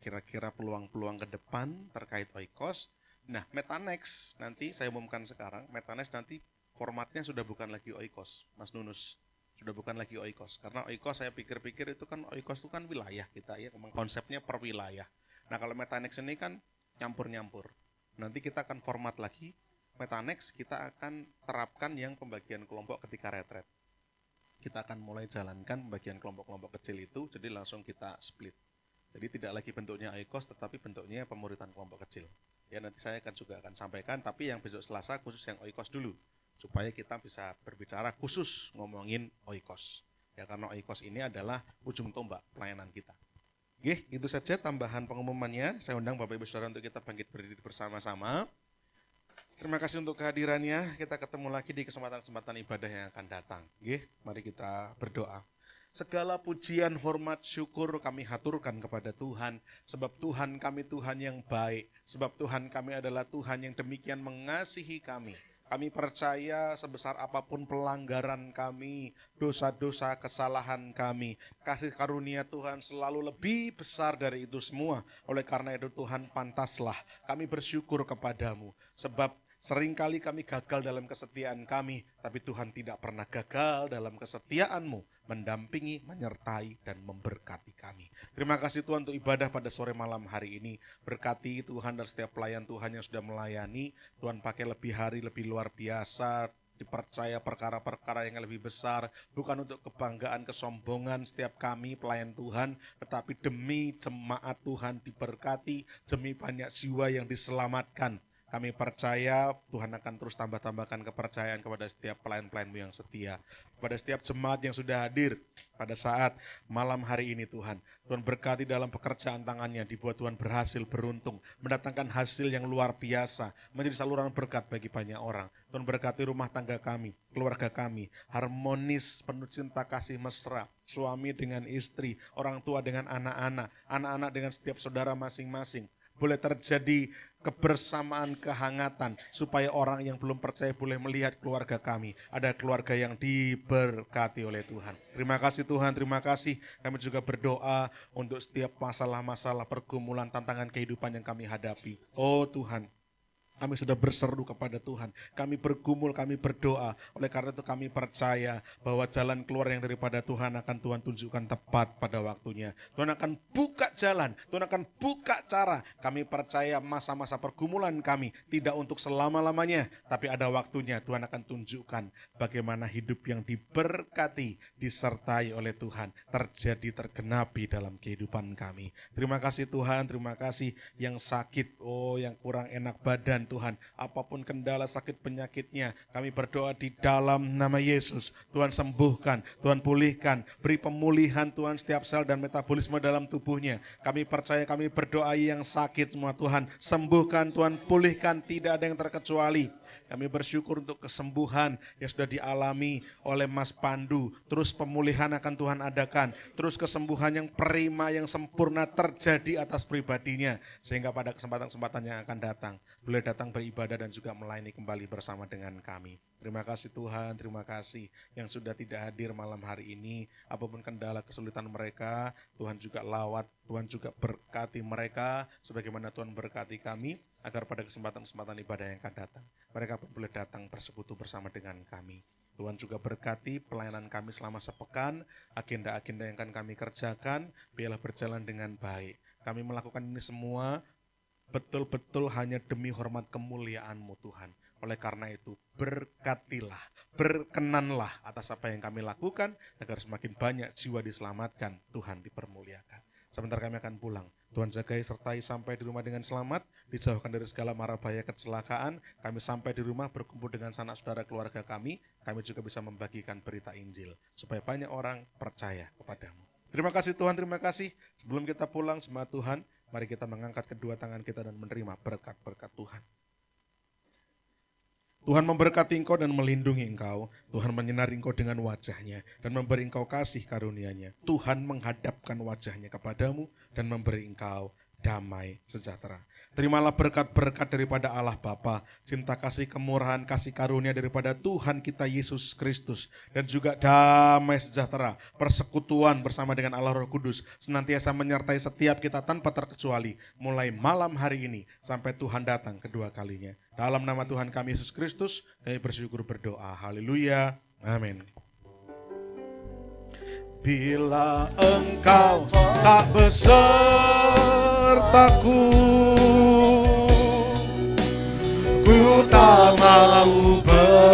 kira-kira peluang-peluang ke depan terkait Oikos. Nah, Metanex nanti saya umumkan sekarang, Metanex nanti formatnya sudah bukan lagi Oikos, Mas Nunus. Sudah bukan lagi Oikos, karena Oikos saya pikir-pikir itu kan Oikos itu kan wilayah kita, ya, konsepnya per wilayah. Nah, kalau Metanex ini kan nyampur-nyampur. Nanti kita akan format lagi, Metanex kita akan terapkan yang pembagian kelompok ketika retret. Kita akan mulai jalankan pembagian kelompok-kelompok kecil itu, jadi langsung kita split. Jadi tidak lagi bentuknya Oikos, tetapi bentuknya pemuritan kelompok kecil. Ya, nanti saya juga akan sampaikan, tapi yang besok Selasa khusus yang Oikos dulu, supaya kita bisa berbicara khusus ngomongin Oikos. Ya, karena Oikos ini adalah ujung tombak pelayanan kita. Oke, itu saja tambahan pengumumannya. Saya undang Bapak Ibu Saudara untuk kita bangkit berdiri bersama-sama. Terima kasih untuk kehadirannya. Kita ketemu lagi di kesempatan-kesempatan ibadah yang akan datang. Oke, mari kita berdoa. Segala pujian, hormat, syukur kami haturkan kepada Tuhan. Sebab Tuhan kami Tuhan yang baik. Sebab Tuhan kami adalah Tuhan yang demikian mengasihi kami. Kami percaya sebesar apapun pelanggaran kami, dosa-dosa, kesalahan kami, kasih karunia Tuhan selalu lebih besar dari itu semua. Oleh karena itu Tuhan, pantaslah kami bersyukur kepadamu. Sebab seringkali kami gagal dalam kesetiaan kami, tapi Tuhan tidak pernah gagal dalam kesetiaan-Mu, mendampingi, menyertai, dan memberkati kami. Terima kasih Tuhan untuk ibadah pada sore malam hari ini. Berkati Tuhan dan setiap pelayan Tuhan yang sudah melayani. Tuhan pakai lebih hari, lebih luar biasa, dipercaya perkara-perkara yang lebih besar, bukan untuk kebanggaan, kesombongan setiap kami pelayan Tuhan, tetapi demi jemaat Tuhan diberkati, demi banyak jiwa yang diselamatkan. Kami percaya Tuhan akan terus tambah-tambahkan kepercayaan kepada setiap pelayan-pelayan-Mu yang setia. Kepada setiap jemaat yang sudah hadir pada saat malam hari ini Tuhan. Tuhan berkati dalam pekerjaan tangannya, dibuat Tuhan berhasil, beruntung, mendatangkan hasil yang luar biasa, menjadi saluran berkat bagi banyak orang. Tuhan berkati rumah tangga kami, keluarga kami, harmonis, penuh cinta kasih mesra, suami dengan istri, orang tua dengan anak-anak, anak-anak dengan setiap saudara masing-masing. Boleh terjadi kebersamaan, kehangatan, supaya orang yang belum percaya boleh melihat keluarga kami. Ada keluarga yang diberkati oleh Tuhan. Terima kasih Tuhan, terima kasih. Kami juga berdoa untuk setiap masalah-masalah, pergumulan, tantangan kehidupan yang kami hadapi. Oh Tuhan, Kami sudah berseru kepada Tuhan, kami bergumul, kami berdoa. Oleh karena itu kami percaya bahwa jalan keluar yang daripada Tuhan akan Tuhan tunjukkan tepat pada waktunya. Tuhan akan buka jalan, Tuhan akan buka cara. Kami percaya masa-masa pergumulan kami tidak untuk selama-lamanya, tapi ada waktunya Tuhan akan tunjukkan bagaimana hidup yang diberkati, disertai oleh Tuhan, terjadi, tergenapi dalam kehidupan kami. Terima kasih Tuhan, terima kasih yang sakit, yang kurang enak badan Tuhan, apapun kendala sakit penyakitnya, kami berdoa di dalam nama Yesus, Tuhan sembuhkan, Tuhan pulihkan, beri pemulihan Tuhan setiap sel dan metabolisme dalam tubuhnya. Kami percaya, kami berdoa yang sakit semua Tuhan, sembuhkan Tuhan, pulihkan, tidak ada yang terkecuali. Kami bersyukur untuk kesembuhan yang sudah dialami oleh Mas Pandu. Terus pemulihan akan Tuhan adakan. Terus kesembuhan yang prima, yang sempurna terjadi atas pribadinya. Sehingga pada kesempatan-kesempatan yang akan datang, boleh datang beribadah dan juga melayani kembali bersama dengan kami. Terima kasih Tuhan, terima kasih yang sudah tidak hadir malam hari ini. Apapun kendala kesulitan mereka, Tuhan juga lawat, Tuhan juga berkati mereka. Sebagaimana Tuhan berkati kami, agar pada kesempatan-kesempatan ibadah yang akan datang, mereka pun boleh datang bersekutu bersama dengan kami. Tuhan juga berkati pelayanan kami selama sepekan, agenda-agenda yang akan kami kerjakan, biarlah berjalan dengan baik. Kami melakukan ini semua betul-betul hanya demi hormat kemuliaan-Mu Tuhan. Oleh karena itu, berkatilah, berkenanlah atas apa yang kami lakukan, agar semakin banyak jiwa diselamatkan, Tuhan dipermuliakan. Sebentar kami akan pulang. Tuhan jagai sertai sampai di rumah dengan selamat, dijauhkan dari segala mara bahaya kecelakaan. Kami sampai di rumah berkumpul dengan sanak saudara keluarga kami juga bisa membagikan berita Injil, supaya banyak orang percaya kepadamu. Terima kasih Tuhan, terima kasih. Sebelum kita pulang jemaat Tuhan, mari kita mengangkat kedua tangan kita dan menerima berkat-berkat Tuhan. Tuhan memberkati engkau dan melindungi engkau. Tuhan menyinari engkau dengan wajahnya dan memberi engkau kasih karunia-Nya. Tuhan menghadapkan wajahnya kepadamu dan memberi engkau damai sejahtera. Terimalah berkat-berkat daripada Allah Bapa, cinta kasih kemurahan kasih karunia daripada Tuhan kita Yesus Kristus, dan juga damai sejahtera, persekutuan bersama dengan Allah Roh Kudus senantiasa menyertai setiap kita tanpa terkecuali, mulai malam hari ini sampai Tuhan datang kedua kalinya. Dalam nama Tuhan kami Yesus Kristus, kami bersyukur berdoa. Haleluya. Amin. Bila engkau tak besertaku, ku tak mau berjalan.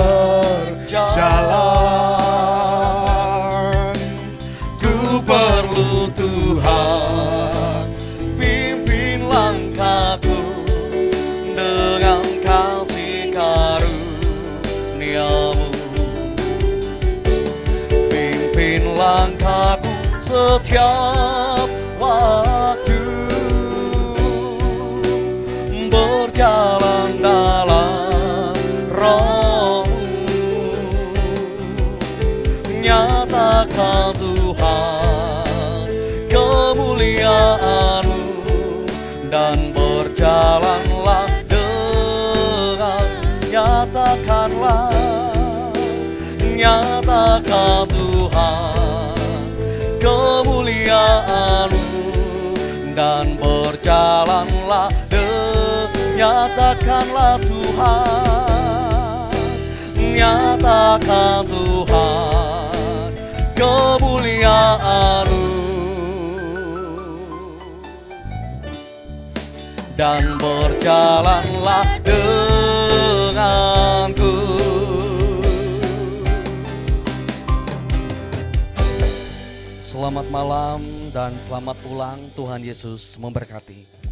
Ku perlu Tuhan, pimpin langkahku dengan kasih karunia-Mu. Pimpin langkahku setiap waktu, berjalan dalam Roh-Mu. Nyatakan Tuhan kemuliaan-Mu, dan berjalanlah dengan nyatakan Tuhan kemuliaan-Mu, dan berjalanlah nyatakanlah Tuhan, nyatakan Tuhan kemuliaan-Mu, dan berjalanlah denganku. Selamat malam dan selamat pulang. Tuhan Yesus memberkati.